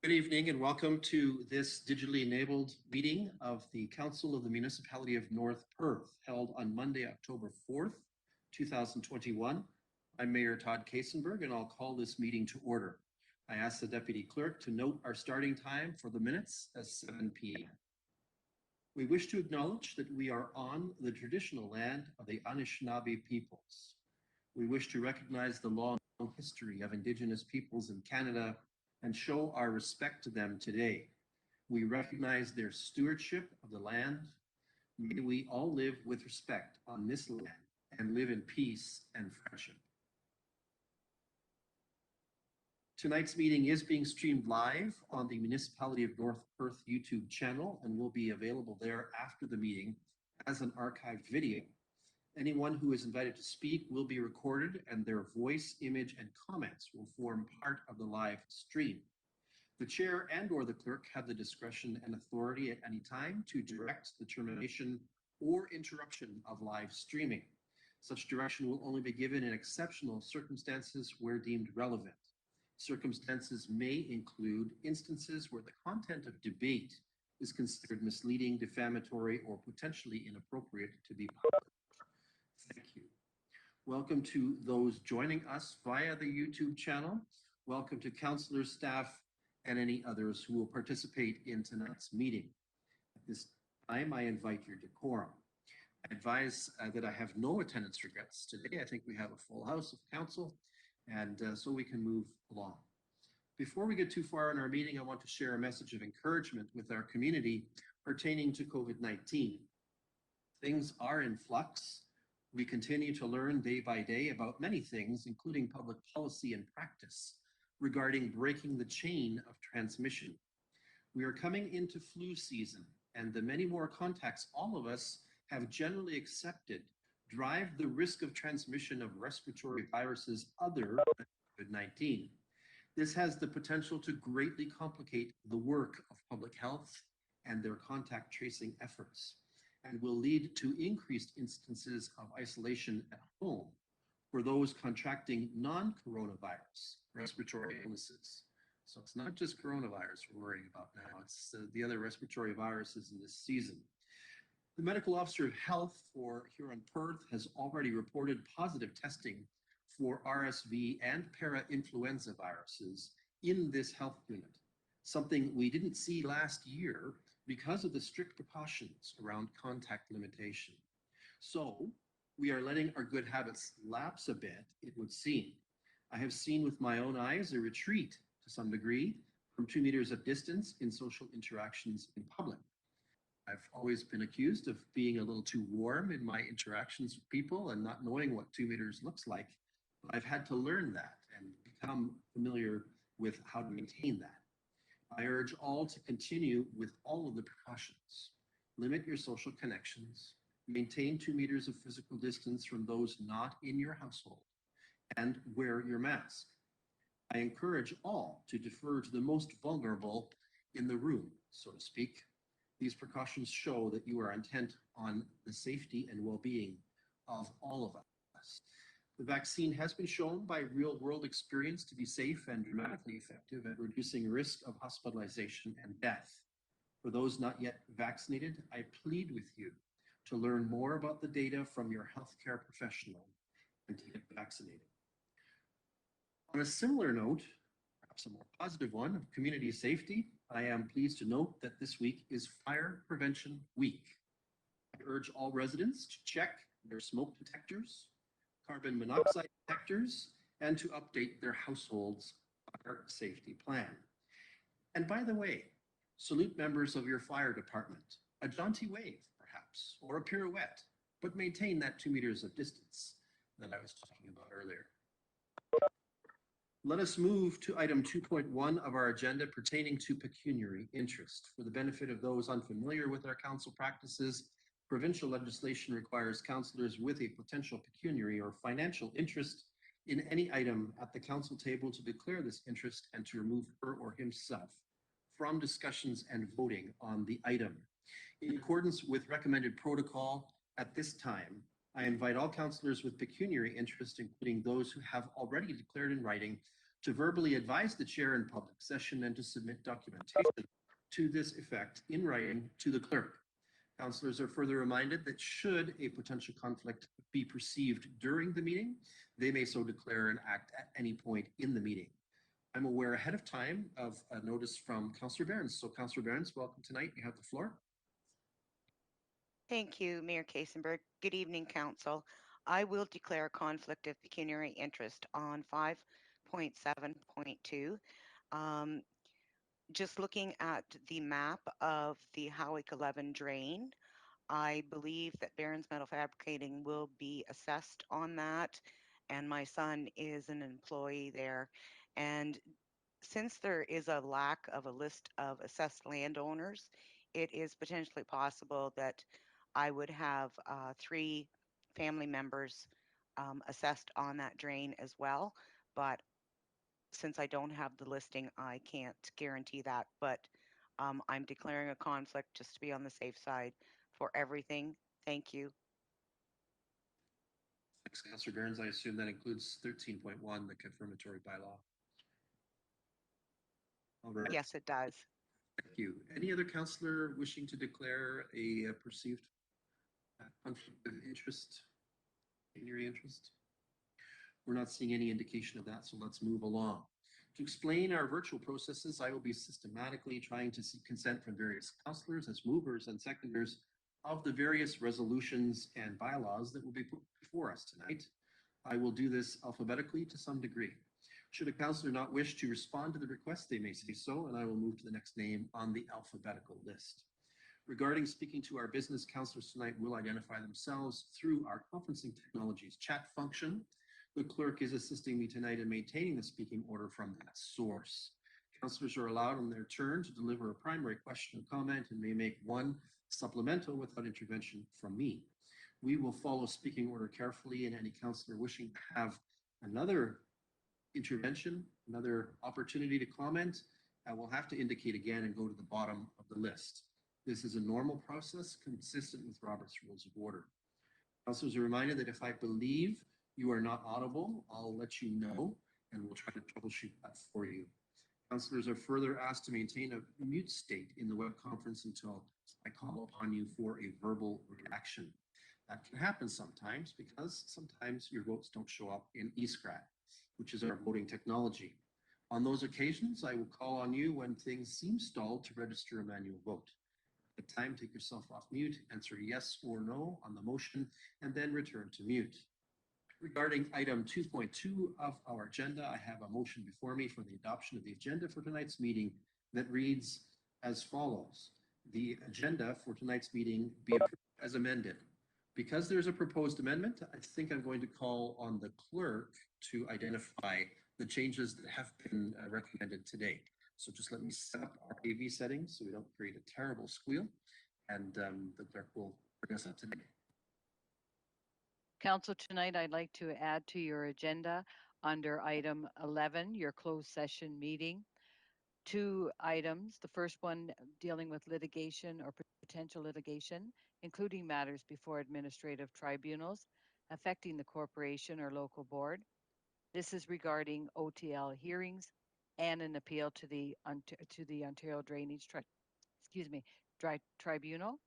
Good evening and welcome to this digitally enabled meeting of the Council of the Municipality of North Perth, held on Monday, October 4th, 2021. I'm Mayor Todd Kasenberg and I'll call this meeting to order. I ask the Deputy Clerk to note our starting time for the minutes as 7 p.m. We wish to acknowledge that we are on the traditional land of the Anishinaabe peoples. We wish to recognize the long history of Indigenous peoples in Canada and show our respect to them today. We recognize their stewardship of the land. May we all live with respect on this land and live in peace and friendship. Tonight's meeting is being streamed live on the Municipality of North Perth YouTube channel and will be available there after the meeting as an archived video. Anyone who is invited to speak will be recorded and their voice, image, and comments will form part of the live stream. The chair and/or the clerk have the discretion and authority at any time to direct the termination or interruption of live streaming. Such direction will only be given in exceptional circumstances where deemed relevant. Circumstances may include instances where the content of debate is considered misleading, defamatory, or potentially inappropriate to be published. Thank you. Welcome to those joining us via the YouTube channel. Welcome to councillors, staff, and any others who will participate in tonight's meeting. At this time, I invite your decorum. I advise that I have no attendance regrets today. I think we have a full house of council, and so we can move along. Before we get too far in our meeting, I want to share a message of encouragement with our community pertaining to COVID-19. Things are in flux. We continue to learn day by day about many things, including public policy and practice, regarding breaking the chain of transmission. We are coming into flu season, and the many more contacts all of us have generally accepted drive the risk of transmission of respiratory viruses other than COVID-19. This has the potential to greatly complicate the work of public health and their contact tracing efforts, and will lead to increased instances of isolation at home for those contracting non-coronavirus respiratory illnesses. So it's not just coronavirus we're worrying about now, it's the other respiratory viruses in this season. The Medical Officer of Health for Huron Perth has already reported positive testing for RSV and para-influenza viruses in this health unit, something we didn't see last year because of the strict precautions around contact limitation. So we are letting our good habits lapse a bit, it would seem. I have seen with my own eyes a retreat to some degree from 2 meters of distance in social interactions in public. I've always been accused of being a little too warm in my interactions with people and not knowing what 2 meters looks like. But I've had to learn that and become familiar with how to maintain that. I urge all to continue with all of the precautions. Limit your social connections, maintain 2 meters of physical distance from those not in your household, and wear your mask. I encourage all to defer to the most vulnerable in the room, so to speak. These precautions show that you are intent on the safety and well-being of all of us. The vaccine has been shown by real-world experience to be safe and dramatically effective at reducing risk of hospitalization and death. For those not yet vaccinated, I plead with you to learn more about the data from your healthcare professional and to get vaccinated. On a similar note, perhaps a more positive one, of community safety, I am pleased to note that this week is Fire Prevention Week. I urge all residents to check their smoke detectors, carbon monoxide detectors, and to update their household's fire safety plan. And by the way, salute members of your fire department, a jaunty wave perhaps, or a pirouette, but maintain that 2 meters of distance that I was talking about earlier. Let us move to item 2.1 of our agenda pertaining to pecuniary interest. For the benefit of those unfamiliar with our council practices, provincial legislation requires councillors with a potential pecuniary or financial interest in any item at the council table to declare this interest and to remove her or himself from discussions and voting on the item. In accordance with recommended protocol, at this time, I invite all councillors with pecuniary interest, including those who have already declared in writing, to verbally advise the chair in public session and to submit documentation to this effect in writing to the clerk. Councillors are further reminded that should a potential conflict be perceived during the meeting, they may so declare and act at any point in the meeting. I'm aware ahead of time of a notice from Councillor Behrens. So Councillor Behrens, welcome tonight. You have the floor. Thank you, Mayor Kasenberg. Good evening, Council. I will declare a conflict of pecuniary interest on 5.7.2. Just looking at the map of the Howick 11 drain, I believe that Barron's Metal Fabricating will be assessed on that, and my son is an employee there. And since there is a lack of a list of assessed landowners, it is potentially possible that I would have 3 family members assessed on that drain as well. But since I don't have the listing, I can't guarantee that. But I'm declaring a conflict just to be on the safe side for everything. Thank you. Thanks, Councillor Behrens. I assume that includes 13.1, the confirmatory bylaw. All right. Yes, it does. Thank you. Any other councillor wishing to declare a perceived conflict of interest, pecuniary interest? We're not seeing any indication of that, so let's move along. To explain our virtual processes, I will be systematically trying to seek consent from various councillors as movers and seconders of the various resolutions and bylaws that will be put before us tonight. I will do this alphabetically to some degree. Should a councillor not wish to respond to the request, they may say so, and I will move to the next name on the alphabetical list. Regarding speaking to our business, councillors tonight will identify themselves through our conferencing technologies chat function. The clerk is assisting me tonight in maintaining the speaking order from that source. Councillors are allowed on their turn to deliver a primary question or comment and may make one supplemental without intervention from me. We will follow speaking order carefully, and any councillor wishing to have another intervention, another opportunity to comment, will have to indicate again and go to the bottom of the list. This is a normal process consistent with Robert's Rules of Order. Councillors are reminded that if I believe you are not audible, I'll let you know and we'll try to troubleshoot that for you. Councillors are further asked to maintain a mute state in the web conference until I call upon you for a verbal reaction. That can happen sometimes because sometimes your votes don't show up in eScrat, which is our voting technology. On those occasions, I will call on you when things seem stalled to register a manual vote. At the time, take yourself off mute, answer yes or no on the motion, and then return to mute. Regarding item 2.2 of our agenda, I have a motion before me for the adoption of the agenda for tonight's meeting that reads as follows. The agenda for tonight's meeting be approved as amended. Because there's a proposed amendment, I think I'm going to call on the clerk to identify the changes that have been recommended today. So just let me set up our AV settings so we don't create a terrible squeal, and the clerk will bring us up to date. Council, tonight I'd like to add to your agenda under item 11, your closed session meeting, 2 items. The first one dealing with litigation or potential litigation, including matters before administrative tribunals affecting the corporation or local board. This is regarding OTL hearings and an appeal to the Ontario Drainage Tribunal.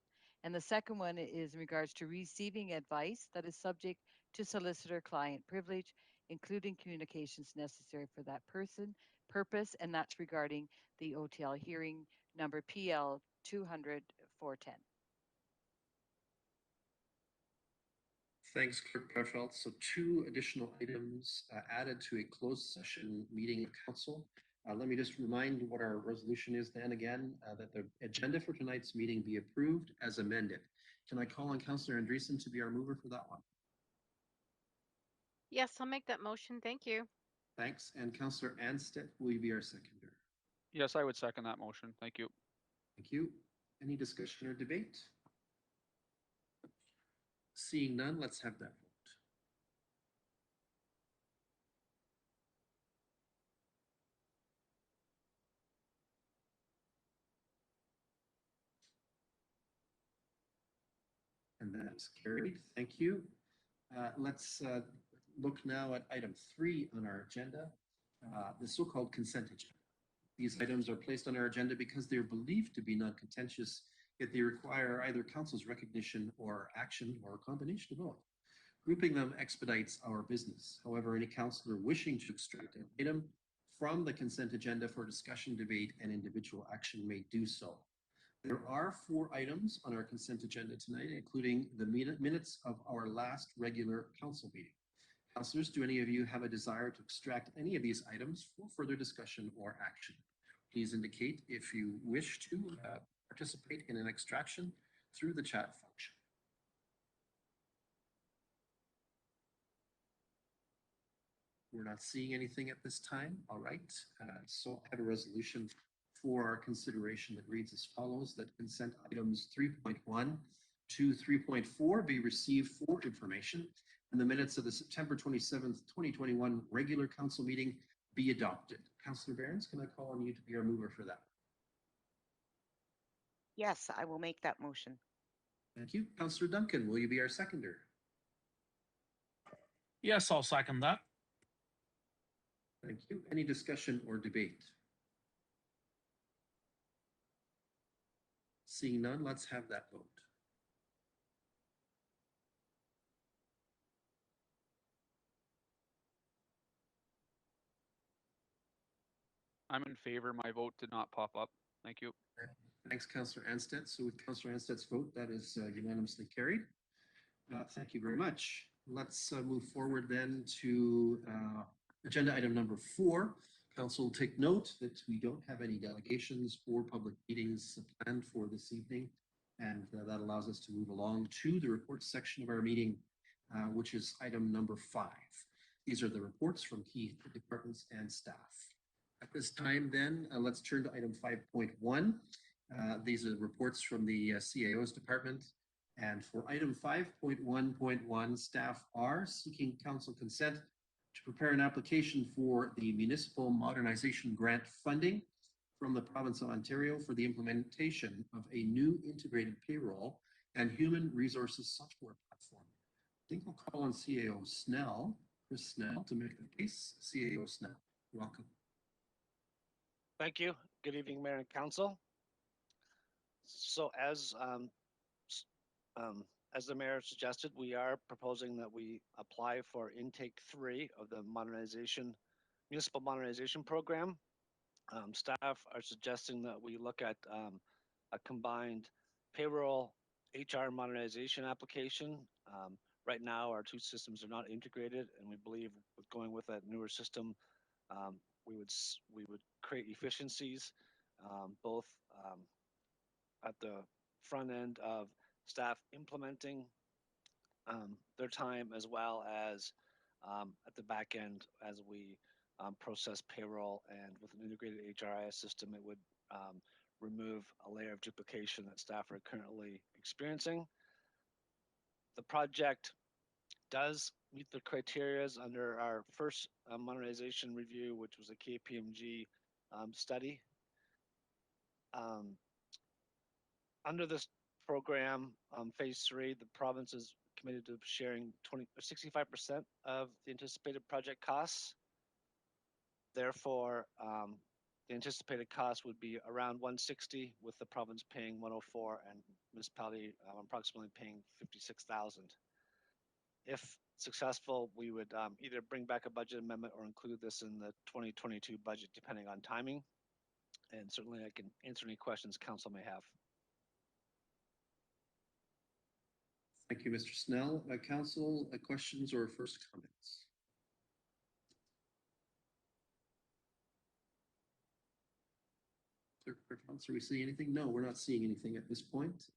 And the second one is in regards to receiving advice that is subject to solicitor-client privilege, including communications necessary for that purpose, and that's regarding the OTL hearing number PL 200-410. Thanks, Clerk Barfeld. So 2 additional items added to a closed session meeting of council. Let me just remind what our resolution is then again, that the agenda for tonight's meeting be approved as amended. Can I call on Councillor Andreessen to be our mover for that one? Yes, I'll make that motion. Thank you. Thanks. And Councillor Anstead, will you be our seconder? Yes, I would second that motion. Thank you. Thank you. Any discussion or debate? Seeing none, let's have that vote. And that is carried. Thank you. Let's look now at item 3 on our agenda. the so-called consent agenda. These items are placed on our agenda because they're believed to be non-contentious, yet they require either council's recognition or action or a combination of both. Grouping them expedites our business. However, any councillor wishing to extract an item from the consent agenda for discussion, debate, and individual action may do so. There are 4 items on our consent agenda tonight, including the minutes of our last regular council meeting. Councillors, do any of you have a desire to extract any of these items for further discussion or action? Please indicate if you wish to participate in an extraction through the chat function. We're not seeing anything at this time. All right. So I have a resolution for our consideration that reads as follows: that consent items 3.1 to 3.4 be received for information, and the minutes of the September 27th, 2021 regular council meeting be adopted. Councillor Behrens, can I call on you to be our mover for that? Yes, I will make that motion. Thank you. Councillor Duncan, will you be our seconder? Yes, I'll second that. Thank you. Any discussion or debate? Seeing none, let's have that vote. I'm in favor. My vote did not pop up. Thank you. Thanks, Councillor Anstett. So with Councillor Anstett's vote, that is unanimously carried. Thank you very much. Let's move forward then to agenda item number 4. Council will take note that we don't have any delegations or public meetings planned for this evening, and that allows us to move along to the reports section of our meeting, which is item number 5. These are the reports from key departments and staff. At this time, then, let's turn to item 5.1. These are reports from the CAO's department. And for item 5.1.1, staff are seeking council consent to prepare an application for the Municipal Modernization Grant funding from the province of Ontario for the implementation of a new integrated payroll and human resources software platform. I think I'll call on CAO Snell, Chris Snell, to make the case. CAO Snell, welcome. Thank you. Good evening, Mayor and Council. So as the Mayor suggested, we are proposing that we apply for intake 3 of the Municipal Modernization Program. Staff are suggesting that we look at a combined payroll HR modernization application. Right now, our 2 systems are not integrated, and we believe with going with that newer system, we would create efficiencies, both at the front end of staff implementing their time, as well as at the back end as we process payroll. And with an integrated HRIS system, it would remove a layer of duplication that staff are currently experiencing. The project does meet the criteria under our first modernization review, which was a KPMG study. Under this program, phase 3, the province is committed to sharing 65% of the anticipated project costs. Therefore, the anticipated cost would be around 160, with the province paying 104 and municipality approximately paying 56,000. If successful, we would either bring back a budget amendment or include this in the 2022 budget, depending on timing. And certainly I can answer any questions council may have. Thank you, Mr. Snell. Council, questions or first comments? Clerk, are we seeing anything? No, we're not seeing anything at this point.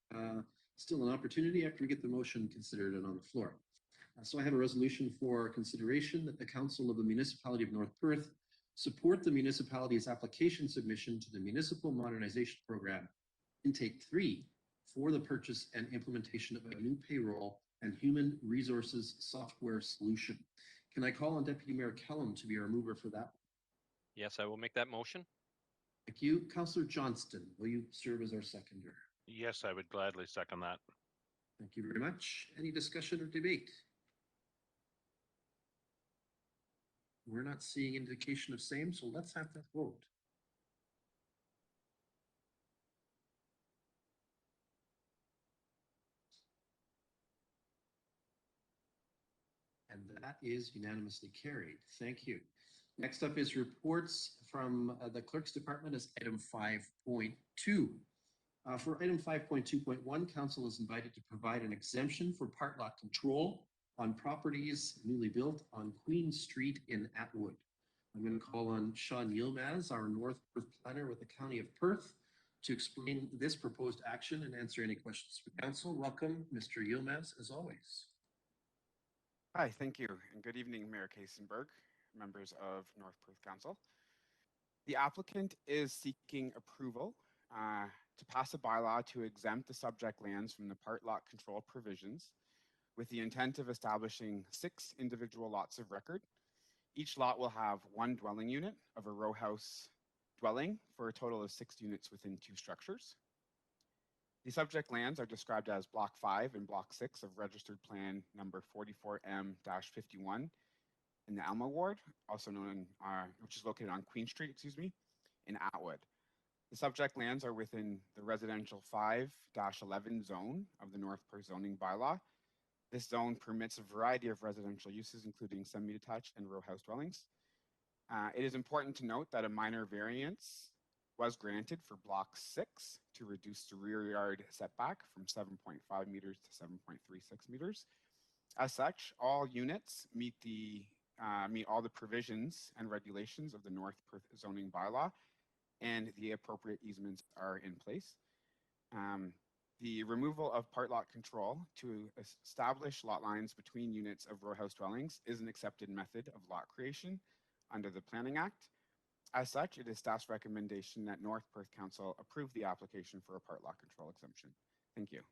Still an opportunity after we get the motion considered and on the floor. So I have a resolution for consideration that the Council of the Municipality of North Perth support the municipality's application submission to the Municipal Modernization Program, Intake 3, for the purchase and implementation of a new payroll and human resources software solution. Can I call on Deputy Mayor Kellum to be our mover for that? Yes, I will make that motion. Thank you. Councillor Johnston, will you serve as our seconder? Yes, I would gladly second that. Thank you very much. Any discussion or debate? We're not seeing indication of same, so let's have that vote. And that is unanimously carried. Thank you. Next up is reports from the Clerk's Department as item 5.2. For item 5.2.1, Council is invited to provide an exemption for part lot control on properties newly built on Queen Street in Atwood. I'm going to call on Sean Yilmaz, our North Perth planner with the County of Perth, to explain this proposed action and answer any questions for Council. Welcome, Mr. Yilmaz, as always. Hi, thank you, and good evening, Mayor Kasenberg, members of North Perth Council. The applicant is seeking approval to pass a bylaw to exempt the subject lands from the part lot control provisions with the intent of establishing 6 individual lots of record. Each lot will have 1 dwelling unit of a row house dwelling for a total of 6 units within 2 structures. The subject lands are described as Block 5 and Block 6 of Registered Plan number 44M-51 in the Alma Ward, also known, which is located on Queen Street, in Atwood. The subject lands are within the residential 5-11 zone of the North Perth zoning bylaw. This zone permits a variety of residential uses, including semi-detached and row house dwellings. It is important to note that a minor variance was granted for Block 6 to reduce the rear yard setback from 7.5 meters to 7.36 meters. As such, all units meet all the provisions and regulations of the North Perth zoning bylaw, and the appropriate easements are in place. The removal of part lot control to establish lot lines between units of row house dwellings is an accepted method of lot creation under the Planning Act. As such, it is staff's recommendation that North Perth Council approve the application for a part lot control exemption. Thank you.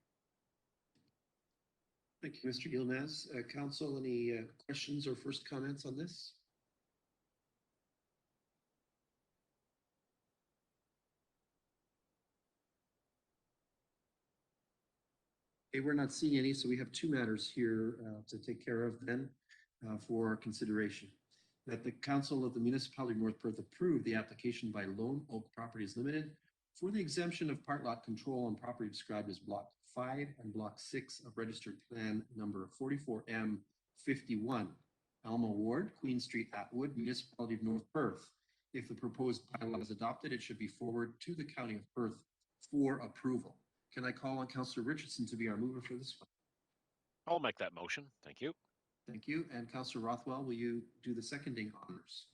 Thank you, Mr. Yilmaz. Council, any questions or first comments on this? Okay, we're not seeing any, so we have 2 matters here to take care of then for consideration. That the Council of the Municipality of North Perth approve the application by Lone Oak Properties Limited for the exemption of part lot control on property described as Block 5 and Block 6 of Registered Plan number 44M-51, Alma Ward, Queen Street, Atwood, Municipality of North Perth. If the proposed bylaw is adopted, it should be forwarded to the County of Perth for approval. Can I call on Councillor Richardson to be our mover for this one? I'll make that motion. Thank you. Thank you. And Councillor Rothwell, will you do the seconding honors?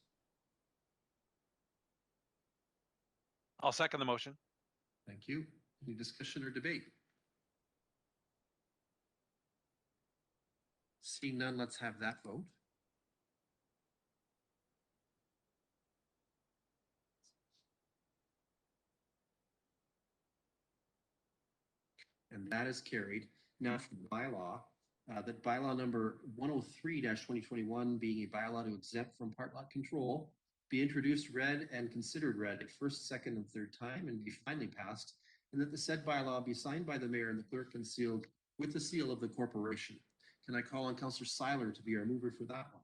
I'll second the motion. Thank you. Any discussion or debate? Seeing none, let's have that vote. And that is carried. Now for the bylaw, that bylaw number 103-2021 being a bylaw to exempt from part lot control, be introduced, read, and considered read a first, second, and third time, and be finally passed, and that the said bylaw be signed by the mayor and the clerk and sealed with the seal of the corporation. Can I call on Councillor Seiler to be our mover for that one?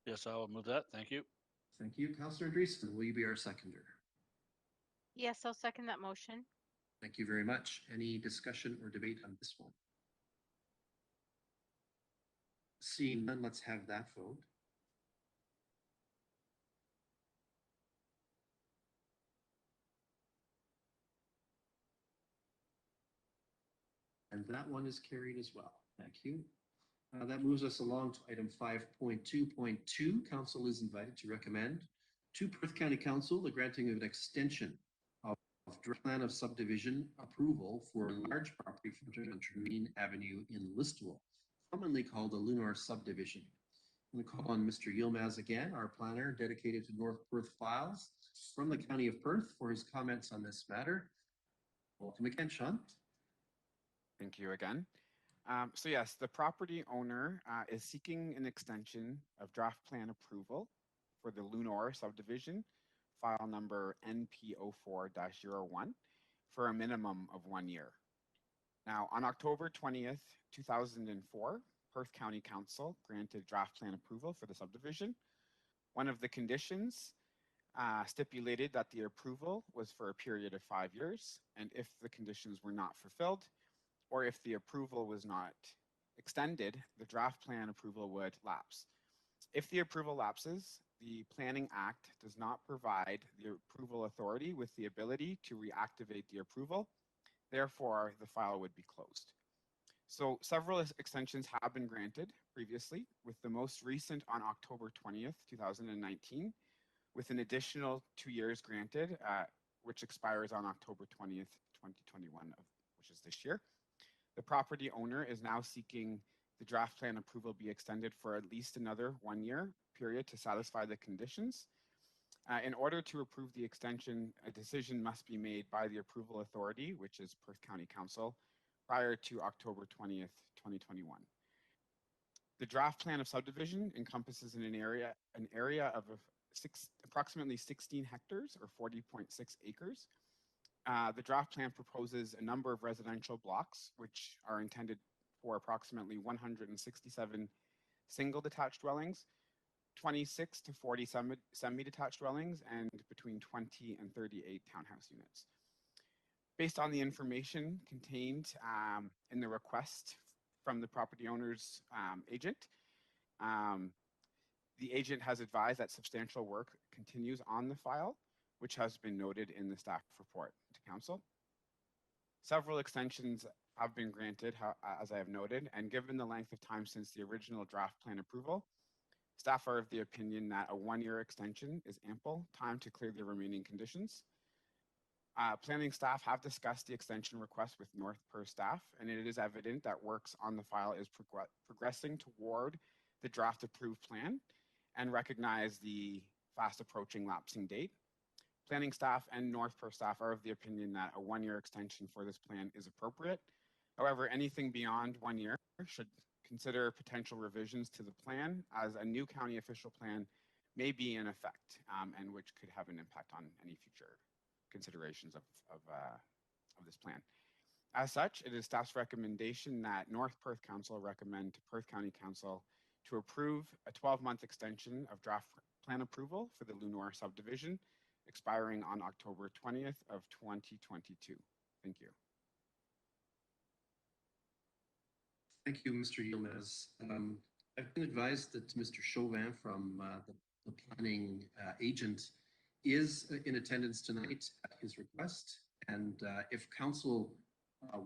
Yes, I will move that. Thank you. Thank you. Councillor Andreessen, will you be our seconder? Yes, I'll second that motion. Thank you very much. Any discussion or debate on this one? Seeing none, let's have that vote. And that one is carried as well. Thank you. That moves us along to item 5.2.2. Council is invited to recommend to Perth County Council the granting of an extension of draft plan of subdivision approval for a large property frontage on Tremaine Avenue in Lisboal, commonly called the Lunar Subdivision. I'm going to call on Mr. Yilmaz again, our planner dedicated to North Perth files from the County of Perth, for his comments on this matter. Welcome again, Sean. Thank you again. So yes, the property owner is seeking an extension of draft plan approval for the Lunar subdivision, file number NP04-01, for a minimum of 1 year. Now, on October 20th, 2004, Perth County Council granted draft plan approval for the subdivision. One of the conditions stipulated that the approval was for a period of 5 years, and if the conditions were not fulfilled, or if the approval was not extended, the draft plan approval would lapse. If the approval lapses, the Planning Act does not provide the approval authority with the ability to reactivate the approval. Therefore, the file would be closed. So several extensions have been granted previously, with the most recent on October 20th, 2019, with an additional 2 years granted, which expires on October 20th, 2021, which is this year. The property owner is now seeking the draft plan approval be extended for at least another 1 year period to satisfy the conditions. In order to approve the extension, a decision must be made by the approval authority, which is Perth County Council, prior to October 20th, 2021. The draft plan of subdivision encompasses an area of approximately 16 hectares or 40.6 acres. The draft plan proposes a number of residential blocks, which are intended for approximately 167 single detached dwellings, 26 to 40 semi-detached dwellings, and between 20 and 38 townhouse units. Based on the information contained in the request from the property owner's agent, the agent has advised that substantial work continues on the file, which has been noted in the staff report to council. Several extensions have been granted, as I have noted, and given the length of time since the original draft plan approval, staff are of the opinion that a 1 year extension is ample time to clear the remaining conditions. Planning staff have discussed the extension request with North Perth staff, and it is evident that works on the file is progressing toward the draft approved plan and recognize the fast approaching lapsing date. Planning staff and North Perth staff are of the opinion that a 1 year extension for this plan is appropriate. However, anything beyond 1 year should consider potential revisions to the plan, as a new county official plan may be in effect and which could have an impact on any future considerations of this plan. As such, it is staff's recommendation that North Perth Council recommend to Perth County Council to approve a 12-month extension of draft plan approval for the Lunar subdivision, expiring on October 20th of 2022. Thank you. Thank you, Mr. Yilmaz. I've been advised that Mr. Chauvin from the planning agent is in attendance tonight at his request. And if council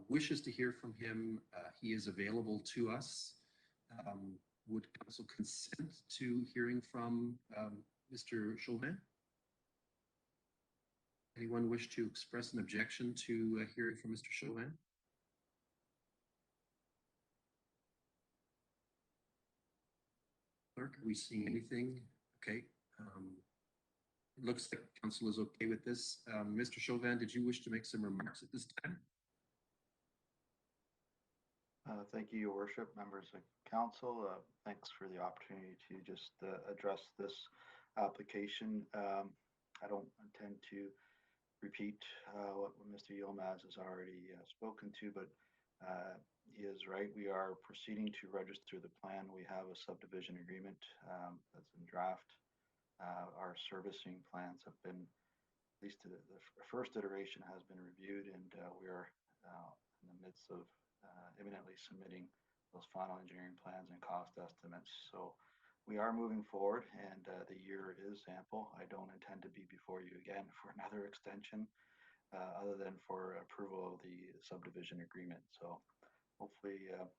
wishes to hear from him, he is available to us. Would council consent to hearing from Mr. Chauvin? Anyone wish to express an objection to hearing from Mr. Chauvin? Clerk, are we seeing anything? Okay. It looks like council is okay with this. Mr. Chauvin, did you wish to make some remarks at this time? Thank you, Your Worship, members of council. Thanks for the opportunity to just address this application. I don't intend to repeat what Mr. Yilmaz has already spoken to, but he is right. We are proceeding to register the plan. We have a subdivision agreement that's in draft. Our servicing plans have been, at least the first iteration has been reviewed, and we are in the midst of imminently submitting those final engineering plans and cost estimates. So we are moving forward, and the year is ample. I don't intend to be before you again for another extension, other than for approval of the subdivision agreement. So hopefully I'll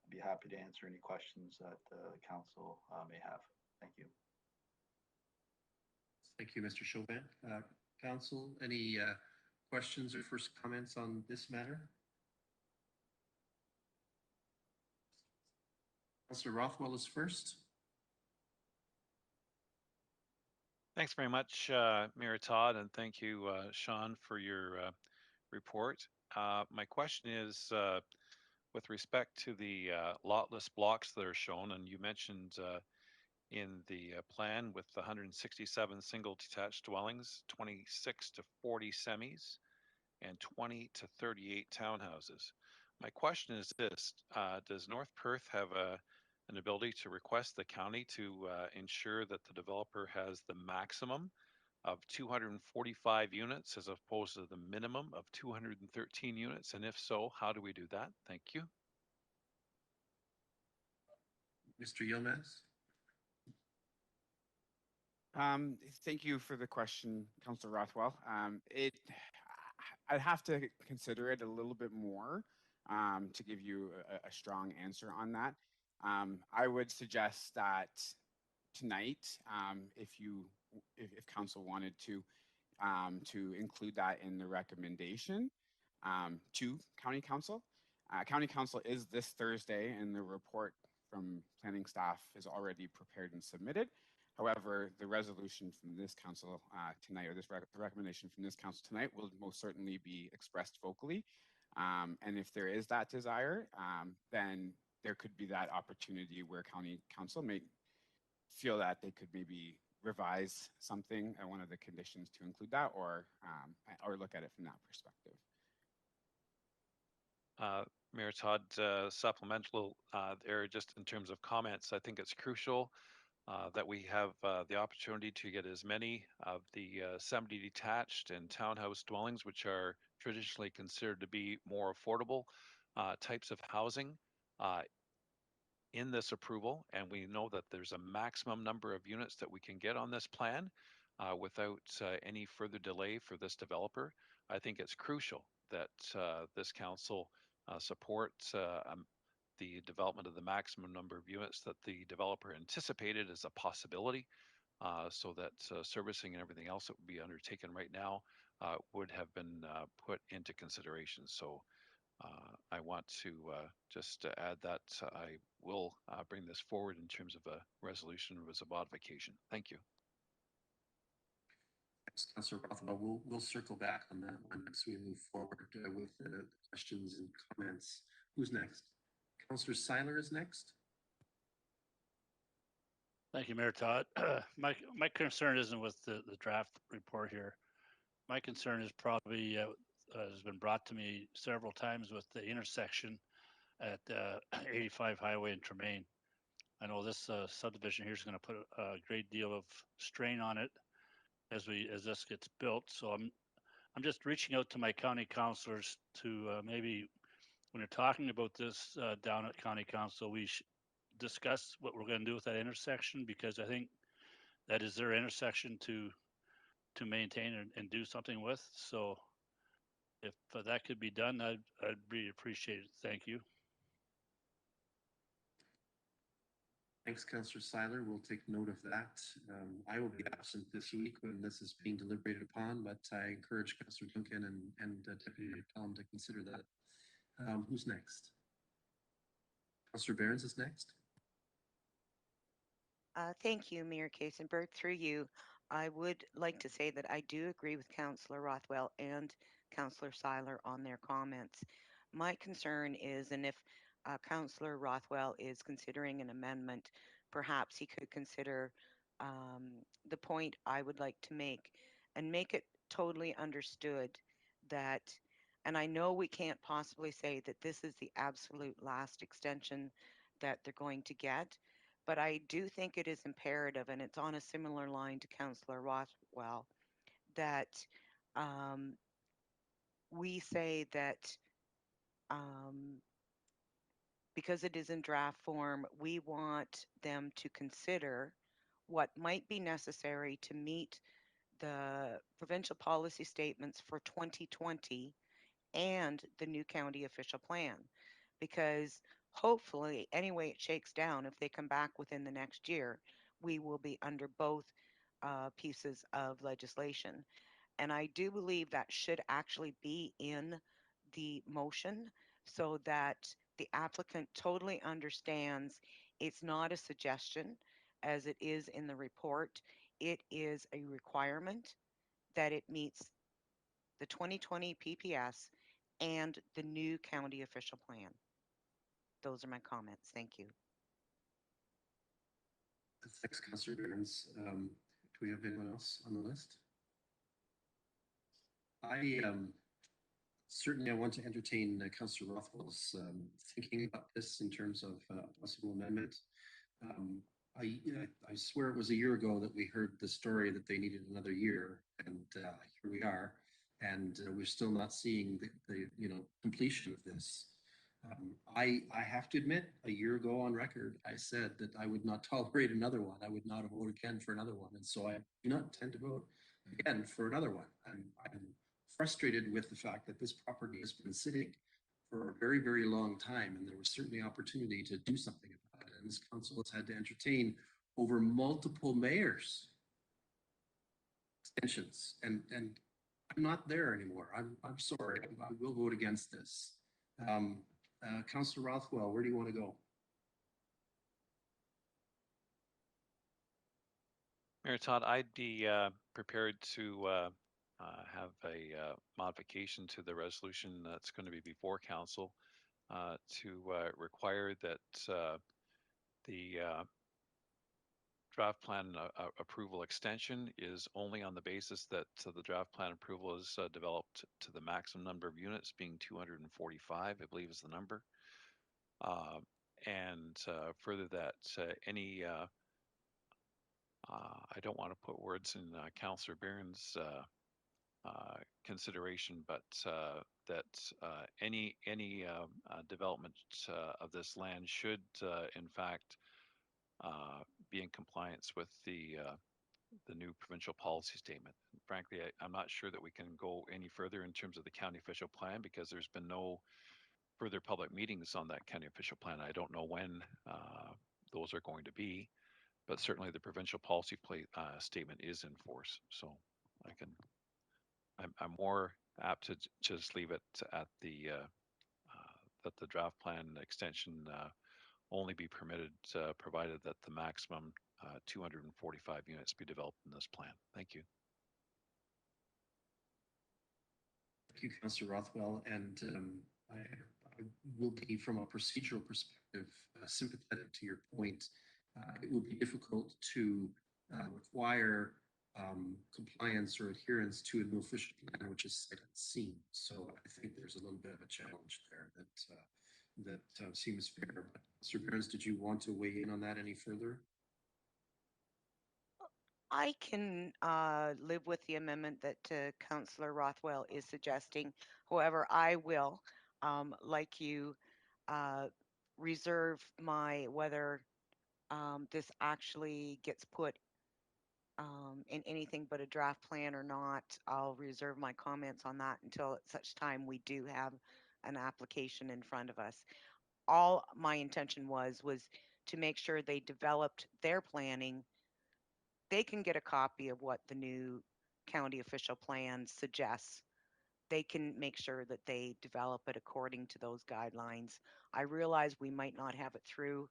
be happy to answer any questions that the council may have. Thank you. Thank you, Mr. Chauvin. Council, any questions or first comments on this matter? Councillor Rothwell is first. Thanks very much, Mayor Todd, and thank you, Sean, for your report. My question is with respect to the lotless blocks that are shown, and you mentioned in the plan with 167 single detached dwellings, 26 to 40 semis, and 20 to 38 townhouses. My question is this, does North Perth have a an ability to request the county to ensure that the developer has the maximum of 245 units as opposed to the minimum of 213 units? And if so, how do we do that? Thank you. Mr. Yilmaz? Thank you for the question, Councillor Rothwell. I'd have to consider it a little bit more to give you a strong answer on that. I would suggest that tonight, if council wanted to include that in the recommendation to County Council. County Council is this Thursday, and the report from planning staff is already prepared and submitted. However, the resolution from this council tonight, or the recommendation from this council tonight, will most certainly be expressed vocally. And if there is that desire, then there could be that opportunity where County Council may feel that they could maybe revise something at one of the conditions to include that, or look at it from that perspective. Mayor Todd, supplemental there, just in terms of comments, I think it's crucial that we have the opportunity to get as many of the 70 detached and townhouse dwellings, which are traditionally considered to be more affordable types of housing in this approval. And we know that there's a maximum number of units that we can get on this plan without any further delay for this developer. I think it's crucial that this council supports the development of the maximum number of units that the developer anticipated as a possibility, so that servicing and everything else that would be undertaken right now would have been put into consideration. So I want to just add that I will bring this forward in terms of a resolution as a modification. Thank you. Thanks, Councillor Rothwell. We'll circle back on that one as we move forward with the questions and comments. Who's next? Councillor Seiler is next. Thank you, Mayor Todd. My concern isn't with the draft report here. My concern is probably has been brought to me several times with the intersection at 85 Highway and Tremaine. I know this subdivision here is going to put a great deal of strain on it as this gets built. So I'm just reaching out to my county councilors to maybe, when you're talking about this down at county council, we should discuss what we're going to do with that intersection, because I think that is their intersection to maintain and do something with. So if that could be done, I'd really appreciate it. Thank you. Thanks, Councillor Seiler. We'll take note of that. I will be absent this week when this is being deliberated upon, but I encourage Councillor Duncan and Deputy Pelham to consider that. Who's next? Councillor Behrens is next. Thank you, Mayor Kasenberg. Through you, I would like to say that I do agree with Councillor Rothwell and Councillor Seiler on their comments. My concern is, and if Councillor Rothwell is considering an amendment, perhaps he could consider the point I would like to make and make it totally understood that, and I know we can't possibly say that this is the absolute last extension that they're going to get, but I do think it is imperative, and it's on a similar line to Councillor Rothwell, that we say that because it is in draft form, we want them to consider what might be necessary to meet the provincial policy statements for 2020 and the new county official plan. Because hopefully, any way it shakes down, if they come back within the next year, we will be under both pieces of legislation. And I do believe that should actually be in the motion so that the applicant totally understands it's not a suggestion as it is in the report. It is a requirement that it meets the 2020 PPS and the new county official plan. Those are my comments. Thank you. Thanks, Councillor Behrens. Do we have anyone else on the list? Certainly I want to entertain Councillor Rothwell's thinking about this in terms of possible amendment. I swear it was a year ago that we heard the story that they needed another year, and here we are, and we're still not seeing the completion of this. I have to admit, a year ago on record, I said that I would not tolerate another one. I would not vote again for another one, and so I do not intend to vote again for another one. I'm frustrated with the fact that this property has been sitting for a very, very long time, and there was certainly opportunity to do something about it. And this council has had to entertain over multiple mayors extensions, and I'm not there anymore. I'm sorry. I will vote against this. Councillor Rothwell, where do you want to go? Mayor Todd, I'd be prepared to have a modification to the resolution that's going to be before council to require that the draft plan approval extension is only on the basis that the draft plan approval is developed to the maximum number of units, being 245, I believe is the number. And further that any I don't want to put words in Councillor Barron's consideration, but that any development of this land should, in fact, be in compliance with the new provincial policy statement. And frankly, I'm not sure that we can go any further in terms of the county official plan because there's been no further public meetings on that county official plan. I don't know when those are going to be, but certainly the provincial policy statement is in force. So I'm more apt to just leave it at the that the draft plan extension only be permitted provided that the maximum 245 units be developed in this plan. Thank you. Thank you, Councillor Rothwell, and I will be, from a procedural perspective, sympathetic to your point. It will be difficult to require compliance or adherence to a new official plan, which is sight unseen. So I think there's a little bit of a challenge there that seems fair. But Mr. Burns, did you want to weigh in on that any further? I can live with the amendment that Councillor Rothwell is suggesting. However, I will, like you, reserve my whether this actually gets put in anything but a draft plan or not. I'll reserve my comments on that until at such time we do have an application in front of us. All my intention was to make sure they developed their planning. They can get a copy of what the new county official plan suggests. They can make sure that they develop it according to those guidelines. I realize we might not have it through,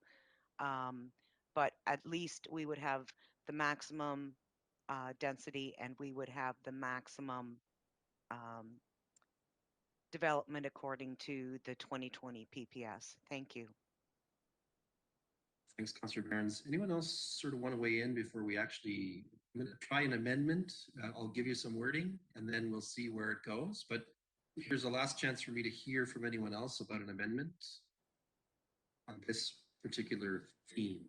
but at least we would have the maximum density and we would have the maximum development according to the 2020 PPS. Thank you. Thanks, Councillor Barnes. Anyone else sort of want to weigh in before we actually try an amendment? I'll give you some wording and then we'll see where it goes. But here's a last chance for me to hear from anyone else about an amendment on this particular theme.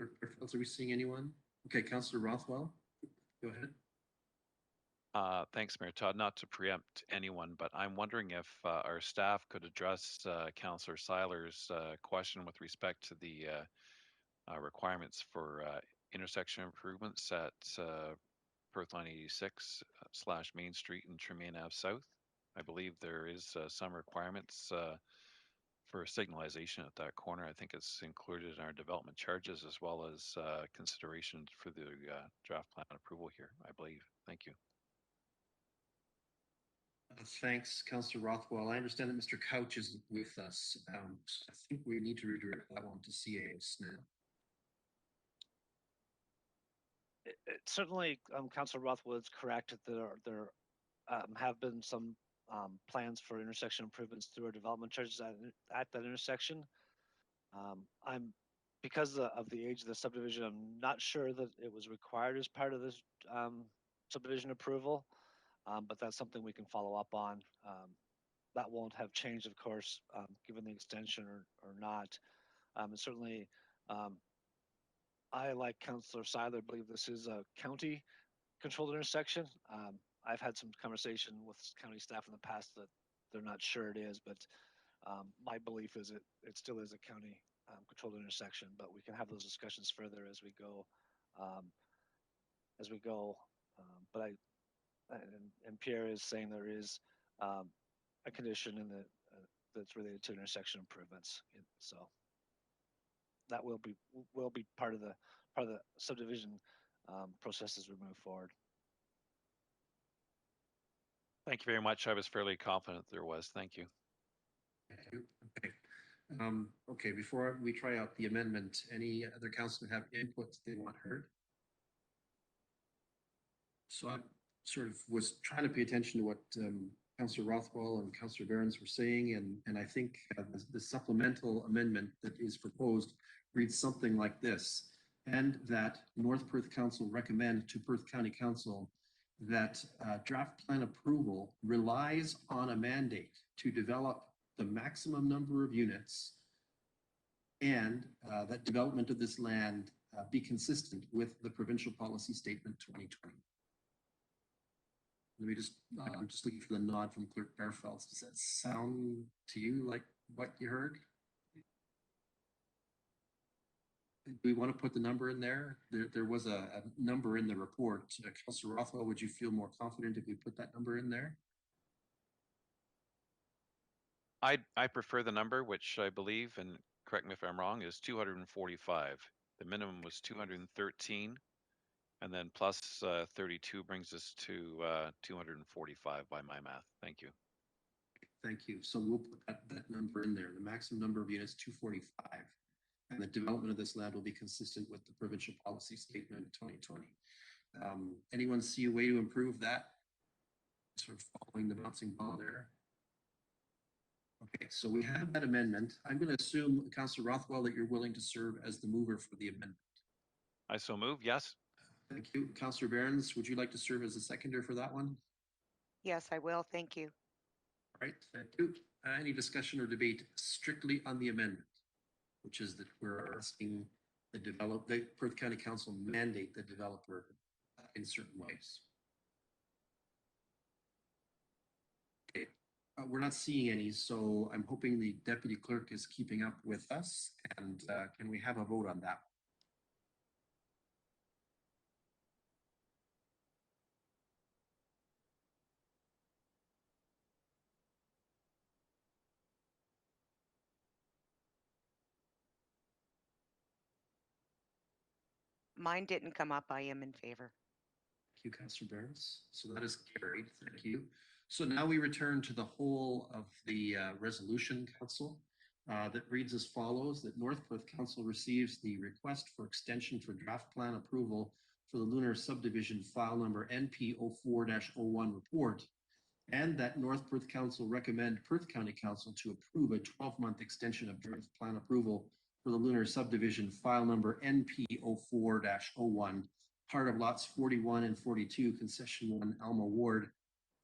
Are we seeing anyone? Okay, Councillor Rothwell, go ahead. Thanks, Mayor Todd. Not to preempt anyone, but I'm wondering if our staff could address Councillor Seiler's question with respect to the requirements for intersection improvements at Perth Line 86 / Main Street and Tremaine Ave South. I believe there is some requirements for signalization at that corner. I think it's included in our development charges as well as consideration for the draft plan approval here, I believe. Thank you. Thanks, Councillor Rothwell. I understand that Mr. Couch is with us. I think we need to redirect that one to CAS now. Certainly, Councillor Rothwell is correct that there have been some plans for intersection improvements through our development charges at that intersection. Because of the age of the subdivision, I'm not sure that it was required as part of this subdivision approval, but that's something we can follow up on. That won't have changed, of course, given the extension or not. And certainly, I, like Councillor Seiler, believe this is a county controlled intersection. I've had some conversation with county staff in the past that they're not sure it is, but my belief is it still is a county controlled intersection, but we can have those discussions further as we go. But and Pierre is saying there is a condition in the that's related to intersection improvements. So that will be part of the subdivision process as we move forward. Thank you very much. I was fairly confident there was. Thank you. Thank you. Okay. Okay, before we try out the amendment, any other councillor have inputs they want heard? So I sort of was trying to pay attention to what Councillor Rothwell and Councillor Behrens were saying, and I think the supplemental amendment that is proposed reads something like this: and that North Perth Council recommend to Perth County Council that draft plan approval relies on a mandate to develop the maximum number of units, and that development of this land be consistent with the provincial policy statement 2020. Let me just, I'm just looking for the nod from Clerk Barefeld. Does that sound to you like what you heard? Do we want to put the number in there? There was a number in the report. Councillor Rothwell, would you feel more confident if we put that number in there? I prefer the number, which I believe, and correct me if I'm wrong, is 245. The minimum was 213, and then plus 32 brings us to 245 by my math. Thank you. Thank you. So we'll put that number in there. The maximum number of units, 245. And the development of this land will be consistent with the provincial policy statement of 2020. Anyone see a way to improve that? Sort of following the bouncing ball there. Okay, so we have that amendment. I'm going to assume, Councillor Rothwell, that you're willing to serve as the mover for the amendment. I so move, yes. Thank you. Councillor Behrens, would you like to serve as a seconder for that one? Yes, I will. Thank you. All right, thank you. Any discussion or debate strictly on the amendment, which is that we're asking the Perth County Council mandate the developer in certain ways. Okay, we're not seeing any, so I'm hoping the deputy clerk is keeping up with us, and can we have a vote on that? Mine didn't come up. I am in favor. Thank you, Councillor Behrens. So that is carried. Thank you. So now we return to the whole of the resolution, Council, that reads as follows: that North Perth Council receives the request for extension for draft plan approval for the Lunar Subdivision file number NP04-01 report, and that North Perth Council recommend Perth County Council to approve a 12-month extension of draft plan approval for the Lunar Subdivision file number NP04-01, part of lots 41 and 42, concession 1, Alma Ward,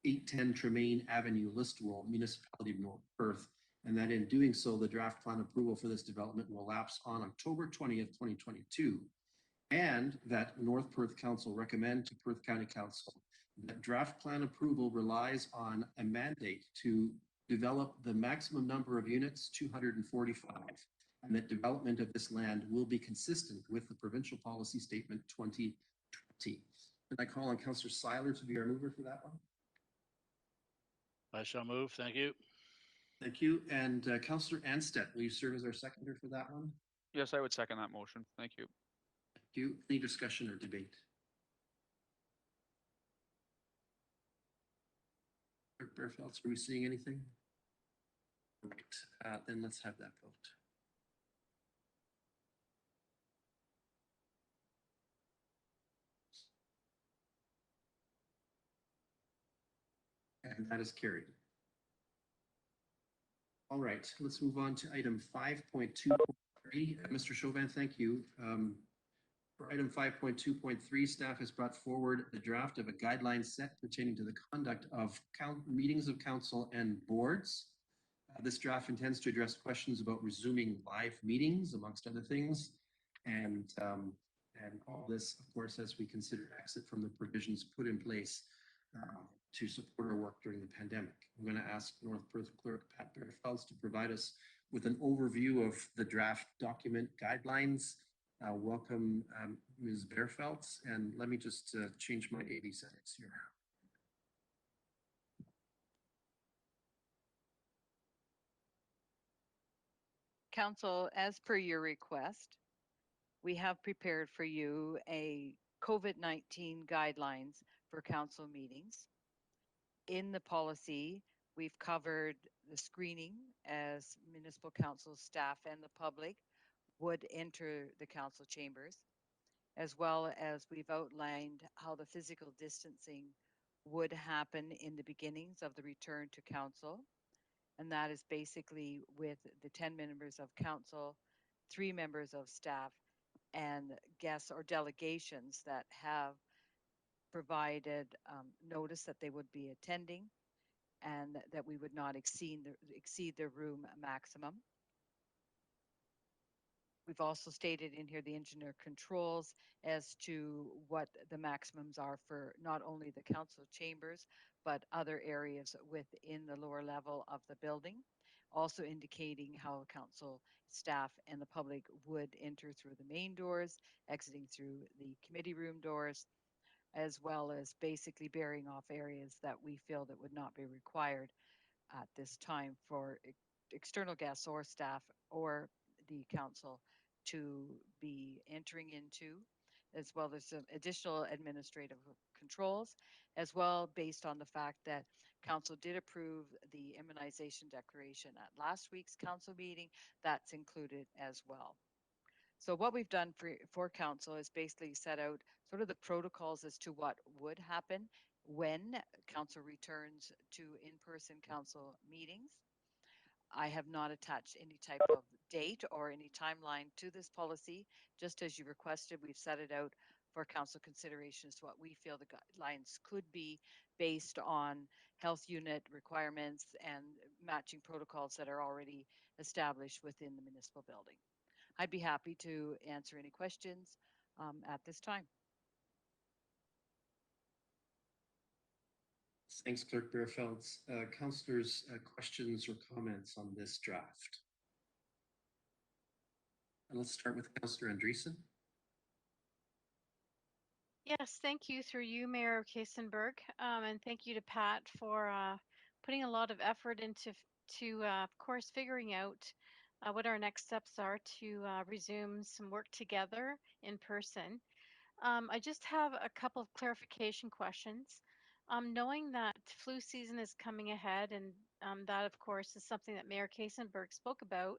810 Tremaine Avenue, Lisboal, Municipality of North Perth, and that in doing so, the draft plan approval for this development will lapse on October 20th, 2022, and that North Perth Council recommend to Perth County Council that draft plan approval relies on a mandate to develop the maximum number of units, 245, and that development of this land will be consistent with the provincial policy statement 2020. And I call on Councillor Seiler to be our mover for that one. I shall move. Thank you. Thank you. And Councillor Anstedt, will you serve as our seconder for that one? Yes, I would second that motion. Thank you. Thank you. Any discussion or debate? Clerk Barefeld, are we seeing anything? Right. Then let's have that vote. And that is carried. All right, let's move on to item 5.2.3. Mr. Chauvin, thank you. For item 5.2.3, staff has brought forward the draft of a guideline set pertaining to the conduct of meetings of council and boards. This draft intends to address questions about resuming live meetings, amongst other things. And all this, of course, as we consider exit from the provisions put in place to support our work during the pandemic. I'm going to ask North Perth Clerk Pat Bearfelds to provide us with an overview of the draft document guidelines. Welcome, Ms. Bearfelds, and let me just change my AV settings here. Council, as per your request, we have prepared for you a COVID-19 guidelines for council meetings. In the policy, we've covered the screening as municipal council staff and the public would enter the council chambers, as well as we've outlined how the physical distancing would happen in the beginnings of the return to council. And that is basically with the 10 members of council, 3 members of staff, and guests or delegations that have provided notice that they would be attending and that we would not exceed the room maximum. We've also stated in here the engineer controls as to what the maximums are for not only the council chambers, but other areas within the lower level of the building. Also indicating how council staff and the public would enter through the main doors, exiting through the committee room doors, as well as basically bearing off areas that we feel that would not be required at this time for external guests or staff or the council to be entering into, as well as some additional administrative controls, as well based on the fact that council did approve the immunization declaration at last week's council meeting. That's included as well. So what we've done for council is basically set out sort of the protocols as to what would happen when council returns to in-person council meetings. I have not attached any type of date or any timeline to this policy. Just as you requested, we've set it out for council consideration as to what we feel the guidelines could be based on health unit requirements and matching protocols that are already established within the municipal building. I'd be happy to answer any questions at this time. Thanks, Clerk Bearfelds. Councillors, questions or comments on this draft? And let's start with Councillor Andreessen. Yes, thank you through you, Mayor Kasenberg, and thank you to Pat for putting a lot of effort into, of course, figuring out what our next steps are to resume some work together in person. I just have a couple of clarification questions. Knowing that flu season is coming ahead, and that, of course, is something that Mayor Kasenberg spoke about,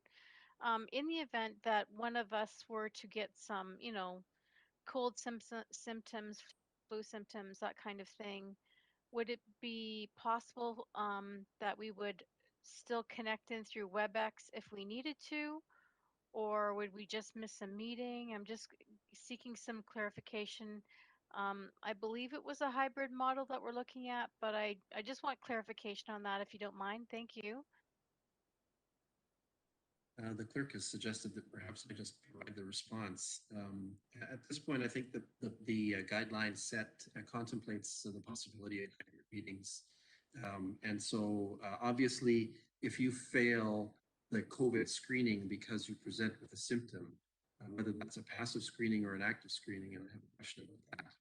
in the event that one of us were to get some, cold symptoms, flu symptoms, that kind of thing, would it be possible that we would still connect in through WebEx if we needed to? Or would we just miss a meeting? I'm just seeking some clarification. I believe it was a hybrid model that we're looking at, but I just want clarification on that if you don't mind. Thank you. The clerk has suggested that perhaps I just provide the response. At this point, I think that the guideline set contemplates the possibility of hybrid meetings. And so obviously, if you fail the COVID screening because you present with a symptom, whether that's a passive screening or an active screening, and I have a question about that,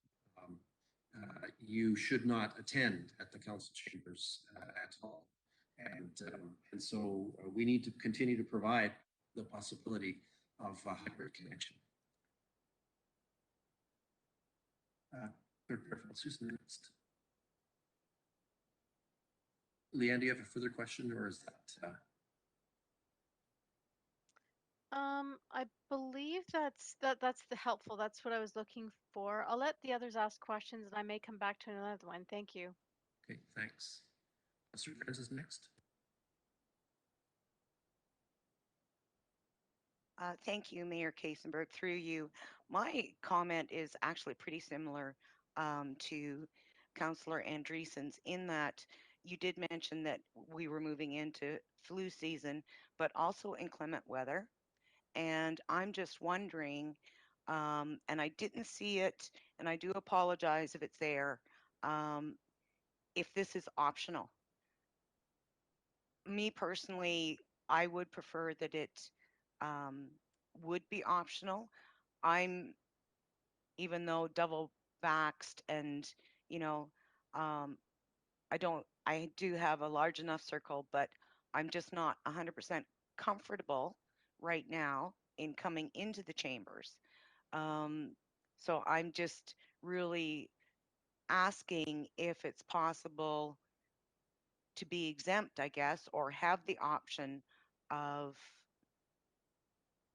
you should not attend at the council chambers at all. And so we need to continue to provide the possibility of a hybrid connection. Clerk Bearfelds, who's next? Leanne, do you have a further question, or is that? I believe that's the helpful. That's what I was looking for. I'll let the others ask questions, and I may come back to another one. Thank you. Okay, thanks. Councillor Francis next. Thank you, Mayor Kasenberg. Through you, my comment is actually pretty similar to Councillor Andreessen's in that you did mention that we were moving into flu season, but also inclement weather. And I'm just wondering, and I didn't see it, and I do apologize if it's there, if this is optional. Me personally, I would prefer that it would be optional. I'm, even though double vaxxed and, you know, um, I do have a large enough circle, but I'm just not 100% comfortable right now in coming into the chambers. So I'm just really asking if it's possible to be exempt, I guess, or have the option of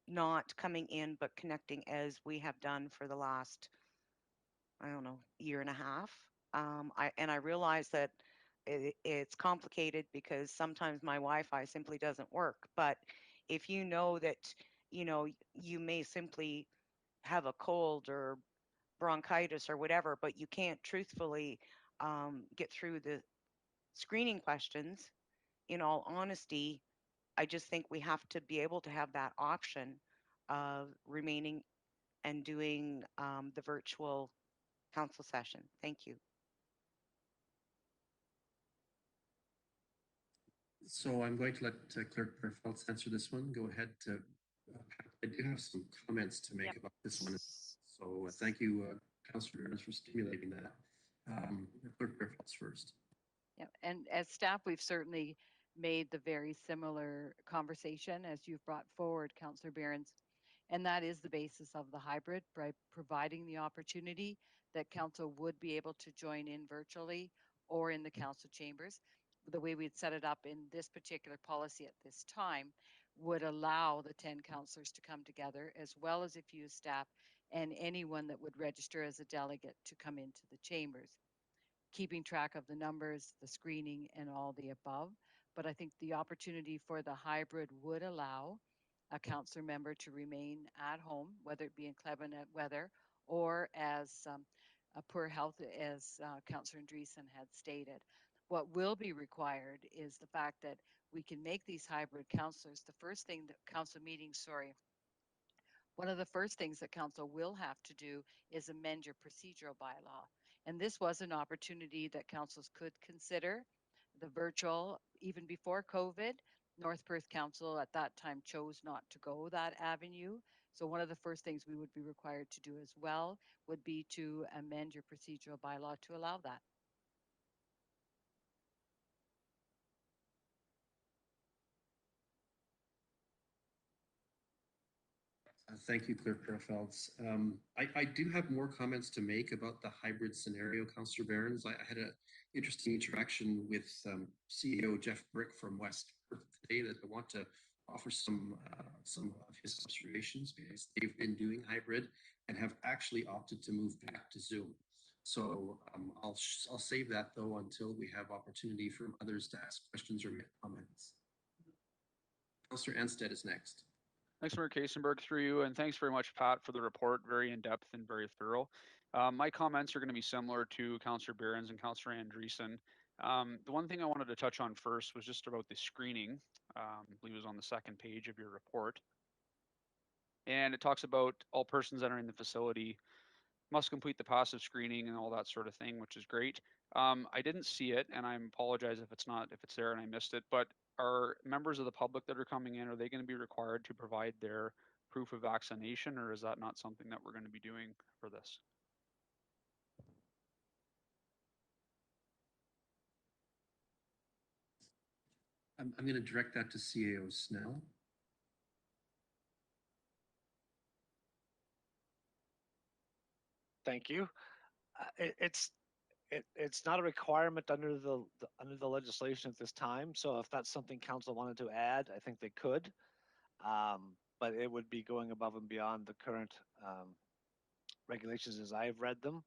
not coming in but connecting as we have done for the last, I don't know, year and a half. I realize that it's complicated because sometimes my Wi-Fi simply doesn't work. But if you know that, you may simply have a cold or bronchitis or whatever, but you can't truthfully get through the screening questions, in all honesty, I just think we have to be able to have that option of remaining and doing the virtual council session. Thank you. So I'm going to let Clerk Perfeltz answer this one. Go ahead. Pat, I do have some comments to make Yep. about this one. So thank you, Councillor Ernst, for stimulating that. Clerk Perfeltz first. Yeah, and as staff, we've certainly made the very similar conversation as you've brought forward, Councillor Behrens. And that is the basis of the hybrid, by providing the opportunity that council would be able to join in virtually or in the council chambers. The way we'd set it up in this particular policy at this time would allow the 10 councillors to come together, as well as a few staff and anyone that would register as a delegate to come into the chambers, keeping track of the numbers, the screening, and all the above. But I think the opportunity for the hybrid would allow a councillor member to remain at home, whether it be inclement weather or as poor health, as Councillor Andreessen had stated. What will be required is the fact that we can make these hybrid councillors. The first thing that council meetings, one of the first things that council will have to do is amend your procedural bylaw. And this was an opportunity that councils could consider. The virtual, even before COVID, North Perth Council at that time chose not to go that avenue. So one of the first things we would be required to do as well would be to amend your procedural bylaw to allow that. Thank you, Clerk Perfeltz. I do have more comments to make about the hybrid scenario, Councillor Behrens. I had an interesting interaction with CEO Jeff Brick from West Perth today that I want to offer some of his observations, because they've been doing hybrid and have actually opted to move back to Zoom. So I'll save that though until we have opportunity for others to ask questions or make comments. Councillor Anstead is next. Thanks, Mayor Kasenberg, through you, and thanks very much, Pat, for the report. Very in-depth and very thorough. My comments are going to be similar to Councillor Behrens and Councillor Andreessen. The one thing I wanted to touch on first was just about the screening. I believe it was on the second page of your report. And it talks about all persons entering the facility must complete the passive screening and all that sort of thing, which is great. I didn't see it, and I apologize if it's there and I missed it, but are members of the public that are coming in, are they going to be required to provide their proof of vaccination, or is that not something that we're going to be doing for this? I'm going to direct that to CAO Snell. Thank you. It's not a requirement under the legislation at this time. So if that's something council wanted to add, I think they could. But it would be going above and beyond the current regulations as I've read them.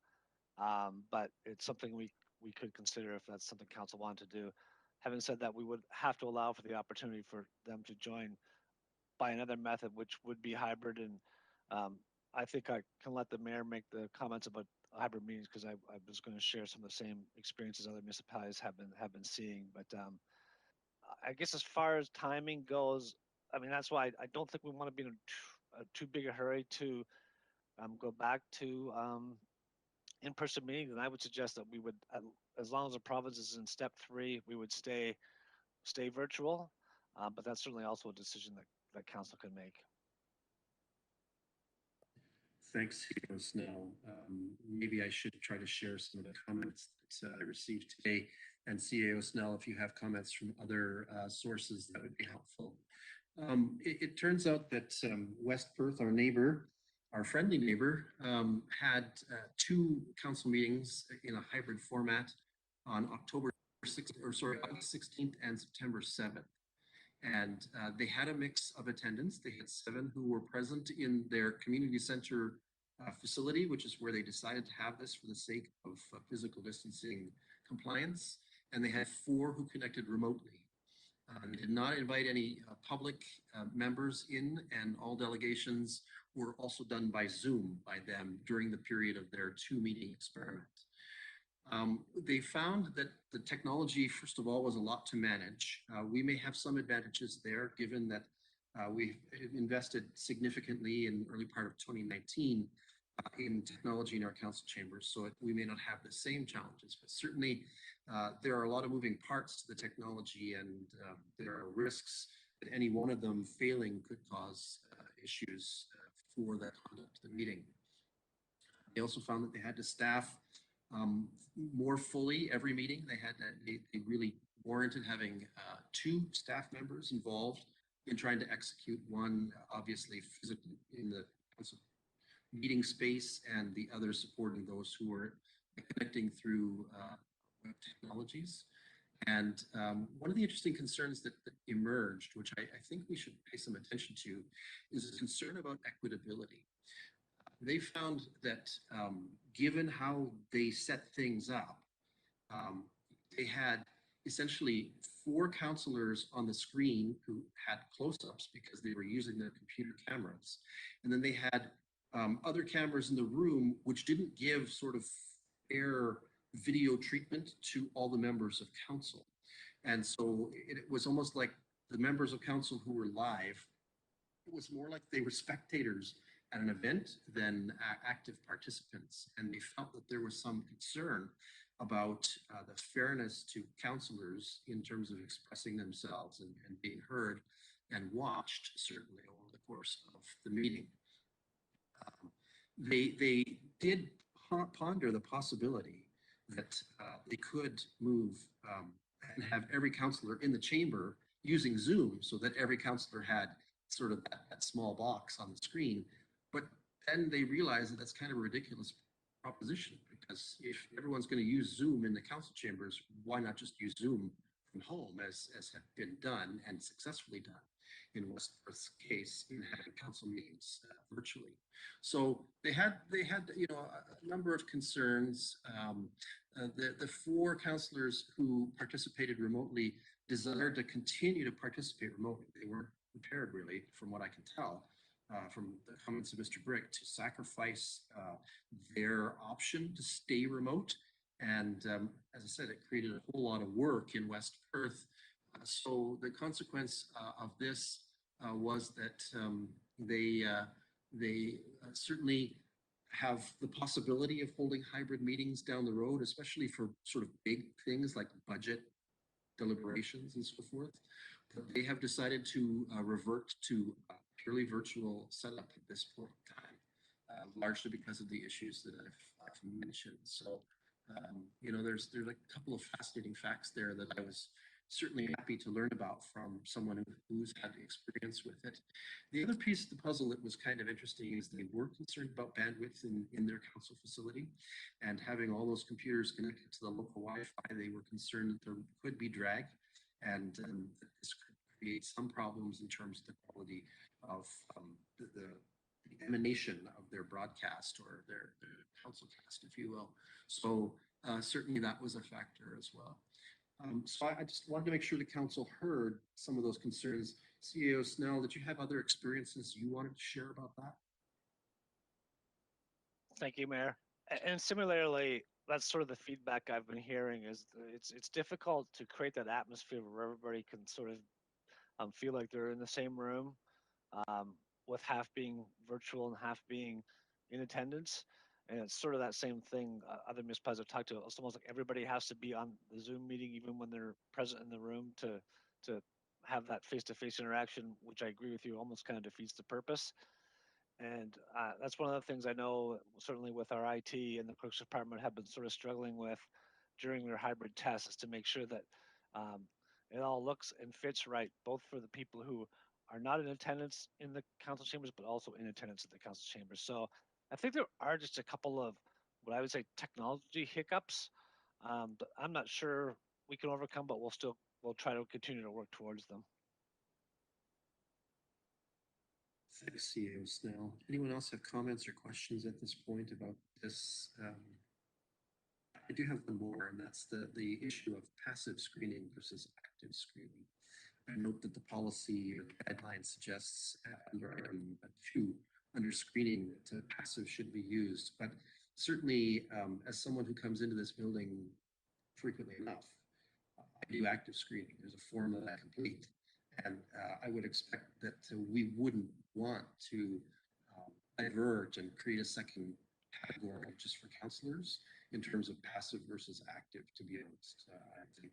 But it's something we could consider if that's something council wanted to do. Having said that, we would have to allow for the opportunity for them to join by another method, which would be hybrid. And I think I can let the mayor make the comments about hybrid meetings because I was going to share some of the same experiences other municipalities have been seeing. But I guess as far as timing goes, I mean that's why I don't think we want to be in a too big a hurry to go back to in-person meetings. And I would suggest that we would, as long as the province is in step 3, we would stay virtual. But that's certainly also a decision that council can make. Thanks, CEO Snell. Maybe I should try to share some of the comments that I received today. And CEO Snell, if you have comments from other sources, that would be helpful. It turns out that West Perth, our neighbor, our friendly neighbor, had 2 council meetings in a hybrid format on August 16th and September 7th. And they had a mix of attendance. They had 7 who were present in their community center facility, which is where they decided to have this for the sake of physical distancing compliance. And they had 4 who connected remotely. They did not invite any public members in, and all delegations were also done by Zoom by them during the period of their 2-meeting experiment. They found that the technology, first of all, was a lot to manage. We may have some advantages there, given that we've invested significantly in the early part of 2019 in technology in our council chambers, so we may not have the same challenges, but certainly there are a lot of moving parts to the technology, and there are risks that any one of them failing could cause issues for the conduct of the meeting. They also found that they had to staff more fully every meeting. They really warranted having 2 staff members involved in trying to execute, one obviously physically in the council meeting space, and the other supporting those who were connecting through web technologies. And one of the interesting concerns that emerged, which I think we should pay some attention to, is a concern about equitability. They found that given how they set things up, they had essentially 4 councillors on the screen who had close-ups because they were using their computer cameras. And then they had other cameras in the room which didn't give sort of fair video treatment to all the members of council. And so it was almost like the members of council who were live, it was more like they were spectators at an event than active participants. And they felt that there was some concern about the fairness to councillors in terms of expressing themselves and being heard and watched, certainly, over the course of the meeting. They did ponder the possibility that they could move and have every councillor in the chamber using Zoom, so that every councillor had sort of that small box on the screen. But then they realized that that's kind of a ridiculous proposition, because if everyone's going to use Zoom in the council chambers, why not just use Zoom from home, as had been done and successfully done in West Perth's case in having council meetings virtually. So they had a number of concerns. The 4 councillors who participated remotely desired to continue to participate remotely. They weren't prepared, really, from what I can tell, from the comments of Mr. Brick, to sacrifice their option to stay remote. And as I said, it created a whole lot of work in West Perth. So the consequence of this was that they certainly have the possibility of holding hybrid meetings down the road, especially for sort of big things like budget deliberations and so forth. But they have decided to revert to a purely virtual setup at this point in time, largely because of the issues that I've mentioned. So, there's a couple of fascinating facts there that I was certainly happy to learn about from someone who's had experience with it. The other piece of the puzzle that was kind of interesting is they were concerned about bandwidth in their council facility, and having all those computers connected to the local Wi-Fi, they were concerned that there could be drag, and that this could create some problems in terms of the quality of the emanation of their broadcast, or their council cast, if you will. So certainly that was a factor as well. So I just wanted to make sure the council heard some of those concerns. CEO Snell, did you have other experiences you wanted to share about that? Thank you, Mayor. And similarly, that's sort of the feedback I've been hearing is it's difficult to create that atmosphere where everybody can sort of feel like they're in the same room, um, with half being virtual and half being in attendance. And it's sort of that same thing other municipalities have talked to. It's almost like everybody has to be on the Zoom meeting, even when they're present in the room, to have that face-to-face interaction, which I agree with you, almost kind of defeats the purpose. And that's one of the things I know, certainly with our IT and the clerk's department have been sort of struggling with during their hybrid tests, is to make sure that um, it all looks and fits right, both for the people who are not in attendance in the council chambers, but also in attendance at the council chambers. So I think there are just a couple of what I would say technology hiccups, but I'm not sure we can overcome, but we'll try to continue to work towards them. Thanks, CEO Snell. Anyone else have comments or questions at this point about this? I do have one more, and that's the issue of passive screening versus active screening. I note that the policy or the guideline suggests under item 2, under screening, that passive should be used. But certainly, as someone who comes into this building frequently enough, I do active screening. There's a form that I complete. And I would expect that we wouldn't want to diverge and create a second category just for councillors in terms of passive versus active, to be honest. I think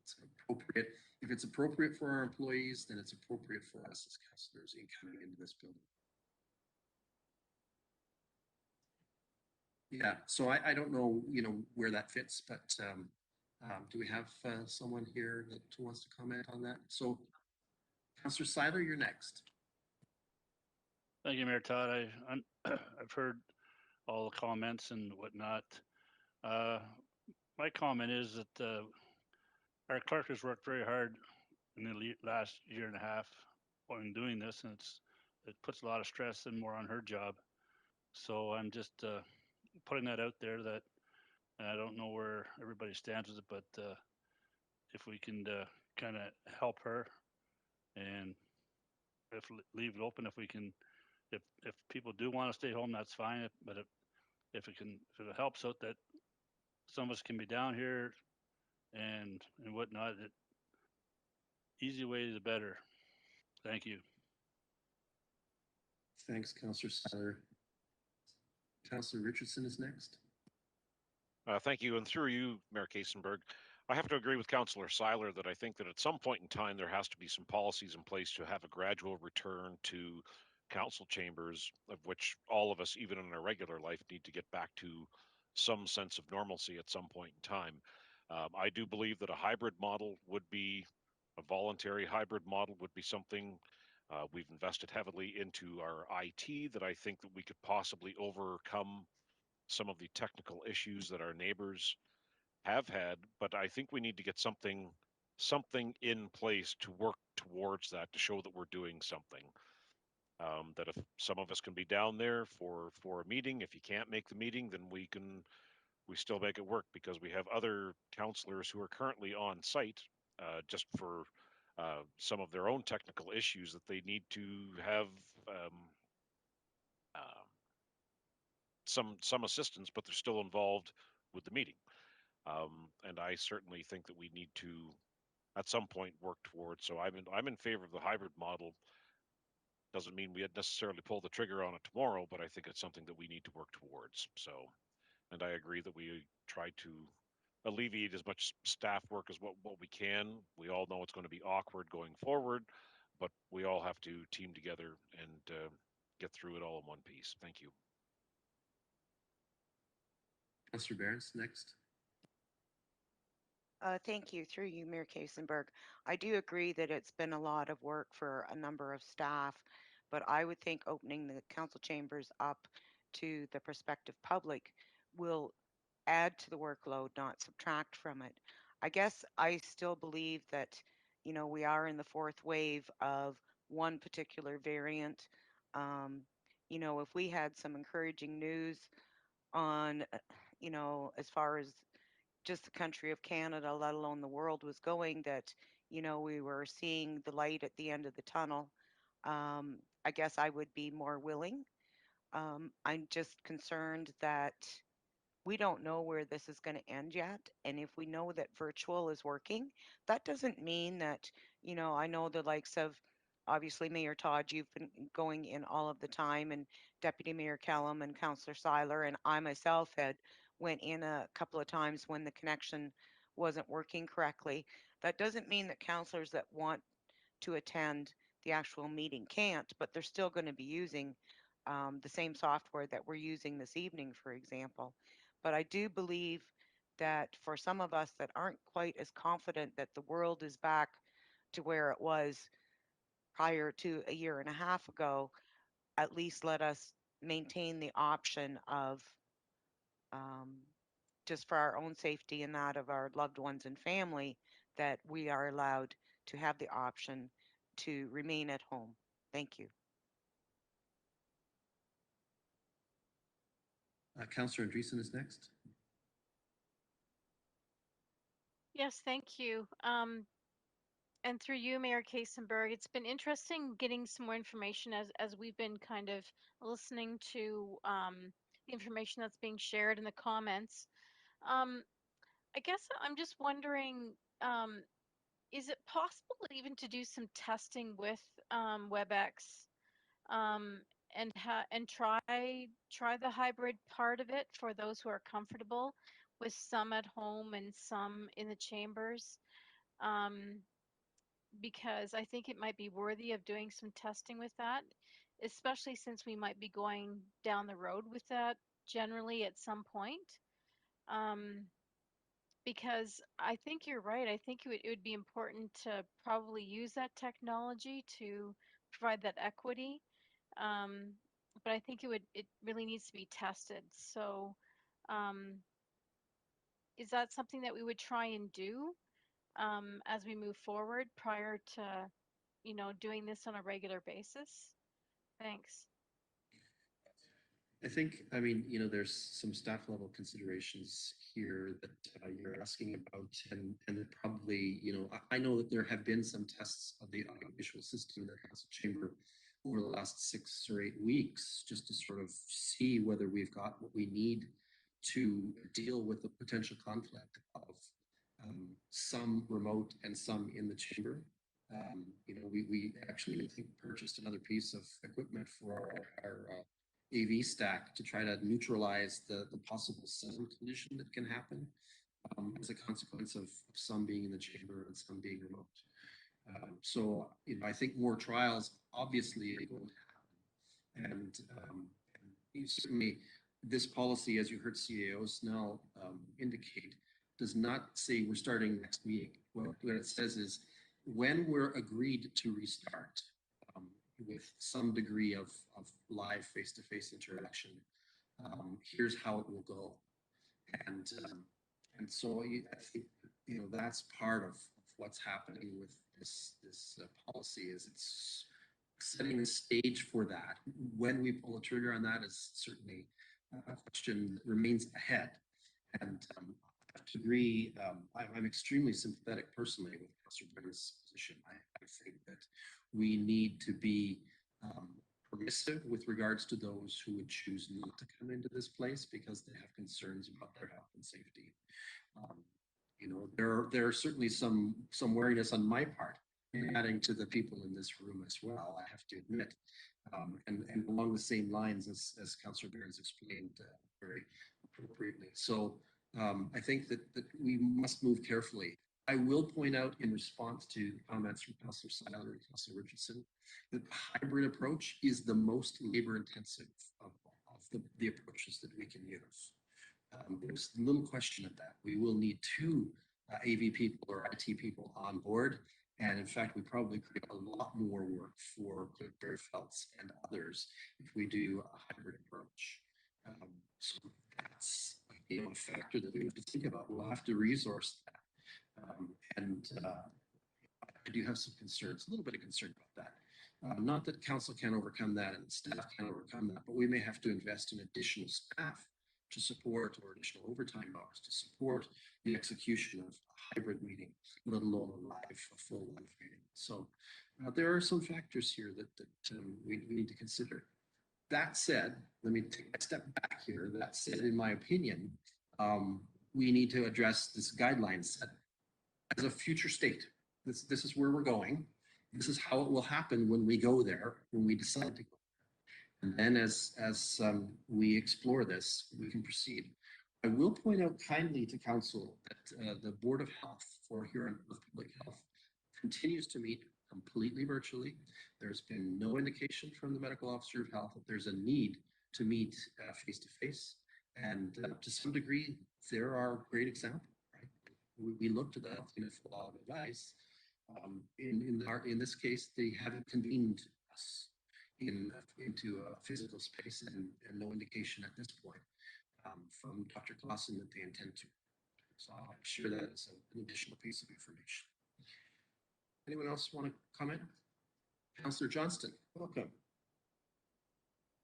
it's appropriate. If it's appropriate for our employees, then it's appropriate for us as councillors in coming into this building. Yeah, so I don't know, where that fits, but do we have someone here that wants to comment on that? So, Councillor Seiler, you're next. Thank you, Mayor Todd. I've heard all the comments and whatnot. My comment is that our clerk has worked very hard in the last year and a half on doing this, and it puts a lot of stress and more on her job. So I'm just putting that out there that, and I don't know where everybody stands with it, but if we can kind of help her and leave it open, if we can, if people do want to stay home, that's fine. But if it helps out that some of us can be down here and whatnot, easy way the better. Thank you. Thanks, Councillor Seiler. Councillor Richardson is next. Thank you. And through you, Mayor Kasenberg, I have to agree with Councillor Seiler that I think that at some point in time, there has to be some policies in place to have a gradual return to council chambers, of which all of us, even in our regular life, need to get back to some sense of normalcy at some point in time. I do believe that a hybrid model would be, a voluntary hybrid model would be something. We've invested heavily into our IT that I think that we could possibly overcome some of the technical issues that our neighbors have had, but I think we need to get something in place to work towards that, to show that we're doing something. That if some of us can be down there for a meeting, if you can't make the meeting, then we still make it work, because we have other councillors who are currently on site just for some of their own technical issues that they need to have some assistance, but they're still involved with the meeting. And I certainly think that we need to, at some point, work towards. So I'm in favor of the hybrid model. Doesn't mean we necessarily pull the trigger on it tomorrow, but I think it's something that we need to work towards. So, and I agree that we try to alleviate as much staff work as what we can. We all know it's going to be awkward going forward, but we all have to team together and get through it all in one piece. Thank you. Councillor Barnes, next. Thank you. Through you, Mayor Kasenberg. I do agree that it's been a lot of work for a number of staff, but I would think opening the council chambers up to the prospective public will add to the workload, not subtract from it. I guess I still believe that, we are in the fourth wave of one particular variant. If we had some encouraging news on, as far as just the country of Canada, let alone the world, was going, that, we were seeing the light at the end of the tunnel, I guess I would be more willing. I'm just concerned that We don't know where this is going to end yet. And if we know that virtual is working, that doesn't mean that, I know the likes of obviously Mayor Todd, you've been going in all of the time, and Deputy Mayor Callum and Councillor Seiler, and I myself had went in a couple of times when the connection wasn't working correctly. That doesn't mean that councillors that want to attend the actual meeting can't, but they're still going to be using the same software that we're using this evening, for example. But I do believe that for some of us that aren't quite as confident that the world is back to where it was prior to a year and a half ago, at least let us maintain the option of um, just for our own safety and that of our loved ones and family, that we are allowed to have the option to remain at home. Thank you. Councillor Andreessen is next. Yes, thank you. And through you, Mayor Kasenberg, it's been interesting getting some more information as we've been kind of listening to the information that's being shared in the comments. I guess I'm just wondering, is it possible even to do some testing with WebEx um, and try the hybrid part of it for those who are comfortable with some at home and some in the chambers? Um, because I think it might be worthy of doing some testing with that, especially since we might be going down the road with that generally at some point. Um, because I think you're right. I think it would be important to probably use that technology to provide that equity. Um, but I think it really needs to be tested. So, um, is that something that we would try and do as we move forward prior to, doing this on a regular basis? Thanks. I mean, there's some staff level considerations here that you're asking about, and it probably, I know that there have been some tests of the audiovisual system in the council chamber over the last 6 or 8 weeks, just to sort of see whether we've got what we need to deal with the potential conflict of some remote and some in the chamber. We actually, I think, purchased another piece of equipment for our AV stack to try to neutralize the possible sound collision that can happen as a consequence of some being in the chamber and some being remote. So, I think more trials obviously are going to happen. And certainly this policy, as you heard CAO Snell indicate, does not say we're starting next meeting. What it says is when we're agreed to restart, with some degree of live face-to-face interaction, here's how it will go. And so I think that's part of what's happening with this policy, is it's setting the stage for that. When we pull the trigger on that is certainly a question that remains ahead. And I have to agree, I'm extremely sympathetic personally with Councillor Brenner's position. I think that we need to be permissive with regards to those who would choose not to come into this place because they have concerns about their health and safety. There are certainly some wariness on my part, adding to the people in this room as well, I have to admit. And along the same lines as Councillor Barron's explained very appropriately. So I think that we must move carefully. I will point out, in response to comments from Councillor Seiler and Councillor Richardson, that the hybrid approach is the most labor intensive of the approaches that we can use. There's little question of that. We will need 2 AV people or IT people on board. And in fact, we probably create a lot more work for Clare Feltz and others if we do a hybrid approach. So that's a factor that we have to think about. We'll have to resource that. I do have some concerns, a little bit of concern about that. Not that council can overcome that and staff can overcome that, but we may have to invest in additional staff to support, or additional overtime hours to support the execution of a hybrid meeting, let alone a full live meeting. So there are some factors here that we need to consider. That said, let me take a step back here. That said, in my opinion, we need to address this guideline set as a future state. This is where we're going. This is how it will happen when we go there, when we decide to go. And then as we explore this, we can proceed. I will point out kindly to council that the Board of Health for Huron Public Health continues to meet completely virtually. There's been no indication from the medical officer of health that there's a need to meet face to face. And to some degree, there are great examples. Right? We look to the health unit for a lot of advice. In this case, they haven't convened us into a physical space, and no indication at this point from Dr. Clausen that they intend to. So I'll share that as an additional piece of information. Anyone else want to comment? Councillor Johnston, welcome.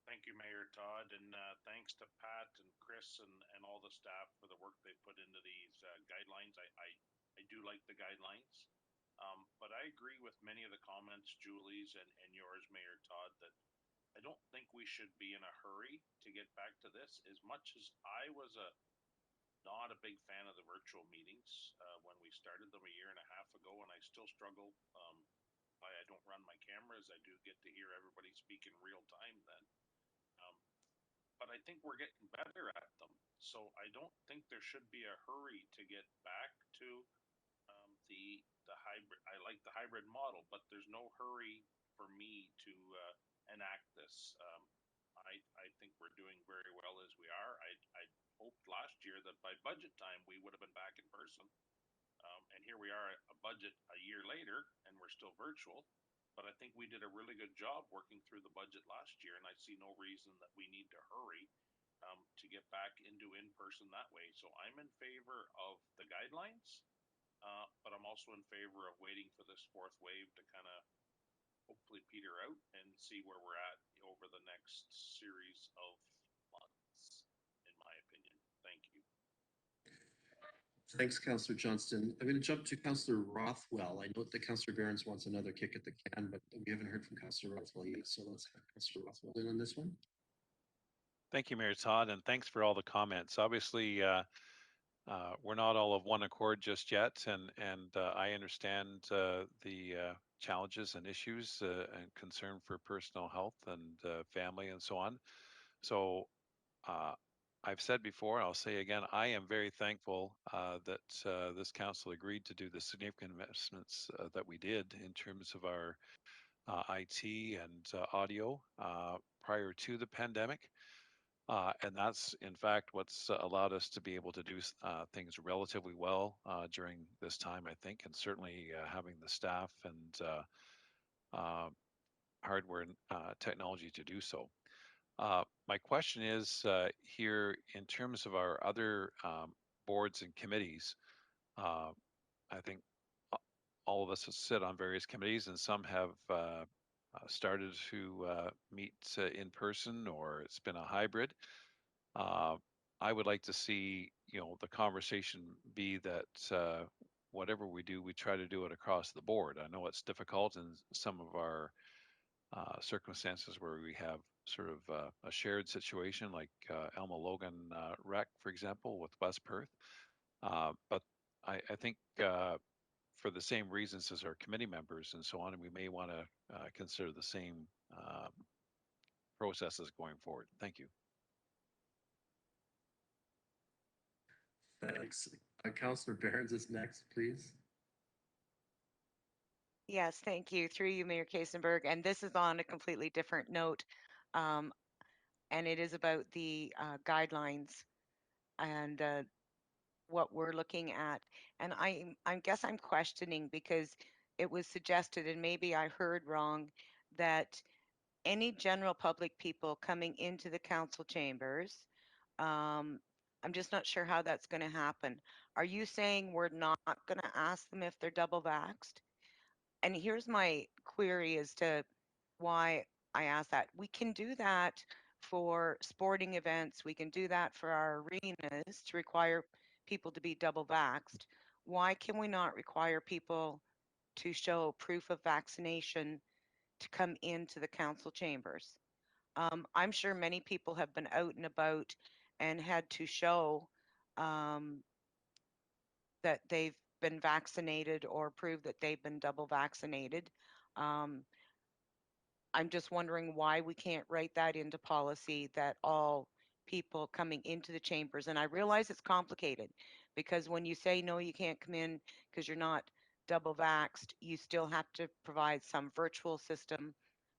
Thank you, Mayor Todd, and thanks to Pat and Chris and all the staff for the work they put into these guidelines. I do like the guidelines, but I agree with many of the comments, Julie's and yours, Mayor Todd, that I don't think we should be in a hurry to get back to this. As much as I was not a big fan of the virtual meetings when we started them a year and a half ago, and I still struggle. I don't run my cameras. I do get to hear everybody speak in real time then. But I think we're getting better at them. So I don't think there should be a hurry to get back to the hybrid. I like the hybrid model, but there's no hurry for me to enact this. I think we're doing very well as we are. I hoped last year that by budget time we would have been back in person. And here we are, a budget a year later, and we're still virtual. But I think we did a really good job working through the budget last year, and I see no reason that we need to hurry to get back into in-person that way. So I'm in favor of the guidelines, but I'm also in favor of waiting for this fourth wave to kind of hopefully peter out and see where we're at over the next series of months, in my opinion. Thank you. Thanks, Councillor Johnston. I'm going to jump to Councillor Rothwell. I note that Councillor Behrens wants another kick at the can, but we haven't heard from Councillor Rothwell yet. So let's have Councillor Rothwell in on this one. Thank you, Mayor Todd, and thanks for all the comments. Obviously, we're not all of one accord just yet, and I understand the challenges and issues and concern for personal health and family and so on. So I've said before, I'll say again, I am very thankful that this council agreed to do the significant investments that we did in terms of our IT and audio prior to the pandemic. And that's, in fact, what's allowed us to be able to do things relatively well during this time, I think, and certainly having the staff and hardware and technology to do so. My question is here, in terms of our other boards and committees, I think all of us have sit on various committees, and some have started to meet in person, or it's been a hybrid. I would like to see, the conversation be that whatever we do, we try to do it across the board. I know it's difficult in some of our circumstances where we have sort of a shared situation, like Elma Logan Rec, for example, with West Perth. But I think for the same reasons as our committee members and so on, we may want to consider the same processes going forward. Thank you. Thanks. Councillor Behrens is next, please. Yes, thank you. Through you, Mayor Kasenberg. And this is on a completely different note. And it is about the guidelines and what we're looking at. And I guess I'm questioning because it was suggested, and maybe I heard wrong, that any general public people coming into the council chambers, I'm just not sure how that's going to happen. Are you saying we're not going to ask them if they're double vaxxed? And here's my query as to why I ask that. We can do that for sporting events. We can do that for our arenas to require people to be double vaxxed. Why can we not require people to show proof of vaccination to come into the council chambers? I'm sure many people have been out and about and had to show that they've been vaccinated or prove that they've been double vaccinated. Um, I'm just wondering why we can't write that into policy that all people coming into the chambers, and I realize it's complicated because when you say no, you can't come in because you're not double vaxxed, you still have to provide some virtual system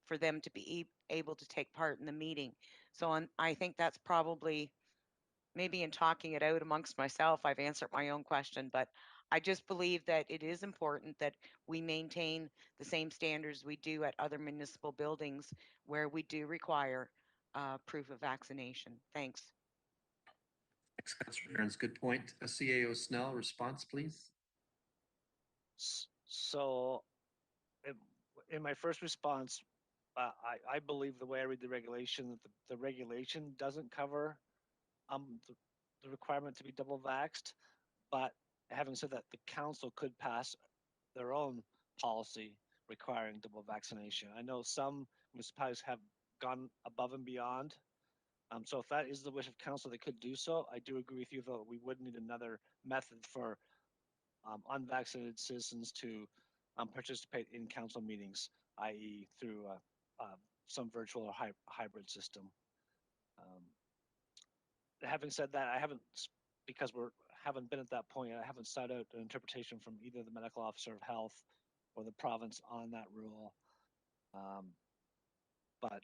for them to be able to take part in the meeting. So I think that's probably, maybe in talking it out amongst myself, I've answered my own question, but I just believe that it is important that we maintain the same standards we do at other municipal buildings where we do require proof of vaccination. Thanks. Thanks, Councillor Aaron's good point. CAO Snell, response, please. So in my first response, I believe the way I read the regulation, that the regulation doesn't cover the requirement to be double vaxxed. But having said that, the council could pass their own policy requiring double vaccination. I know some municipalities have gone above and beyond. So if that is the wish of council, they could do so. I do agree with you, though, we would need another method for unvaccinated citizens to participate in council meetings, i.e. through some virtual or hybrid system. Having said that, I haven't, because haven't been at that point, I haven't sought out an interpretation from either the medical officer of health or the province on that rule. But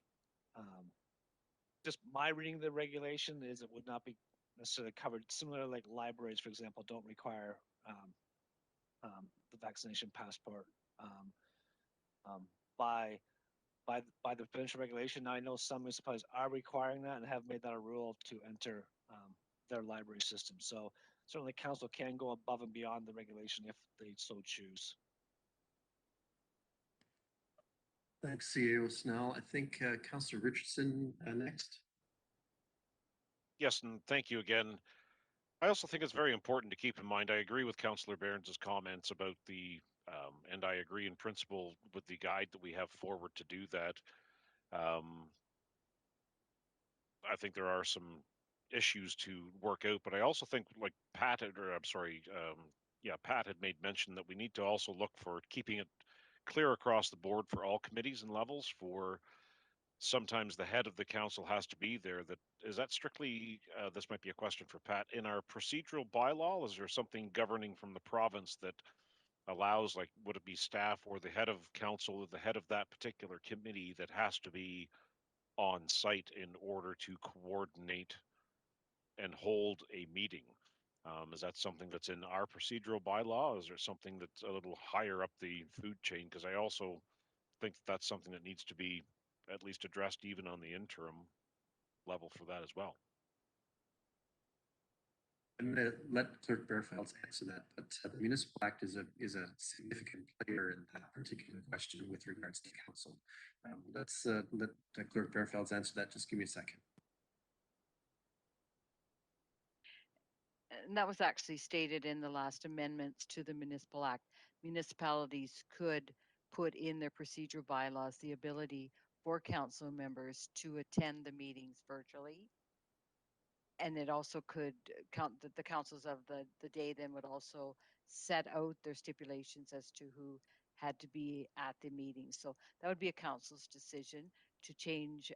just my reading of the regulation is it would not be necessarily covered. Similar, like libraries, for example, don't require the vaccination passport by the provincial regulation. Now I know some municipalities are requiring that and have made that a rule to enter their library system. So certainly council can go above and beyond the regulation if they so choose. Thanks, CAO Snell. I think Councillor Richardson next. Yes, and thank you again. I also think it's very important to keep in mind, I agree with Councillor Behrens' comments about the, and I agree in principle with the guide that we have forward to do that. I think there are some issues to work out, but I also think, like Pat had, or I'm sorry, Pat had made mention that we need to also look for keeping it clear across the board for all committees and levels. For sometimes the head of the council has to be there. That is that strictly, this might be a question for Pat, in our procedural bylaw, is there something governing from the province that allows, like, would it be staff or the head of council or the head of that particular committee that has to be on site in order to coordinate and hold a meeting? Is that something that's in our procedural bylaw? Is there something that's a little higher up the food chain? Because I also think that's something that needs to be at least addressed even on the interim level for that as well. I'm going to let Clerk Bearfields answer that, but the Municipal Act is a significant player in that particular question with regards to council. Let's let Clerk Bearfields answer that. Just give me a second. And that was actually stated in the last amendments to the Municipal Act. Municipalities could put in their procedural bylaws the ability for council members to attend the meetings virtually. And it also could count the councils of the day then would also set out their stipulations as to who had to be at the meeting. So that would be a council's decision to change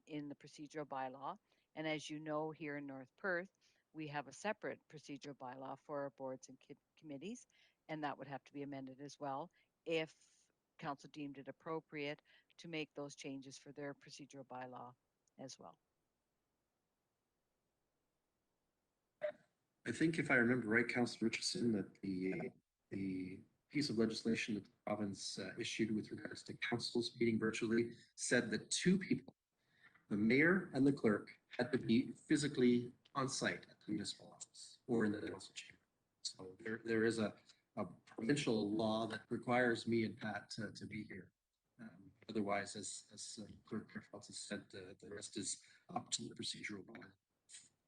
in the procedural bylaw. And as you know, here in North Perth, we have a separate procedural bylaw for our boards and committees, and that would have to be amended as well if council deemed it appropriate to make those changes for their procedural bylaw as well. I think if I remember right, Councillor Richardson, that the piece of legislation that the province issued with regards to councils meeting virtually said that two people, the mayor and the clerk, had to be physically on site at the municipal office or in the council chamber. So there is a provincial law that requires me and Pat to be here. Otherwise, as Clerk Bearfields has said, the rest is up to the procedural by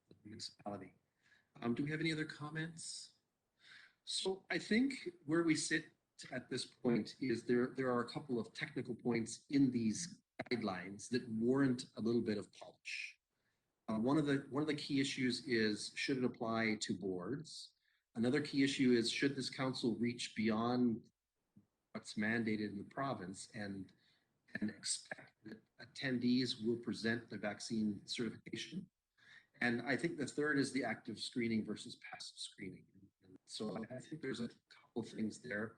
the municipality. Do we have any other comments? So I think where we sit at this point is there are a couple of technical points in these guidelines that warrant a little bit of polish. One of the key issues is, should it apply to boards? Another key issue is, should this council reach beyond what's mandated in the province and expect that attendees will present the vaccine certification? And I think the third is the active screening versus passive screening. And so I think there's a couple things there.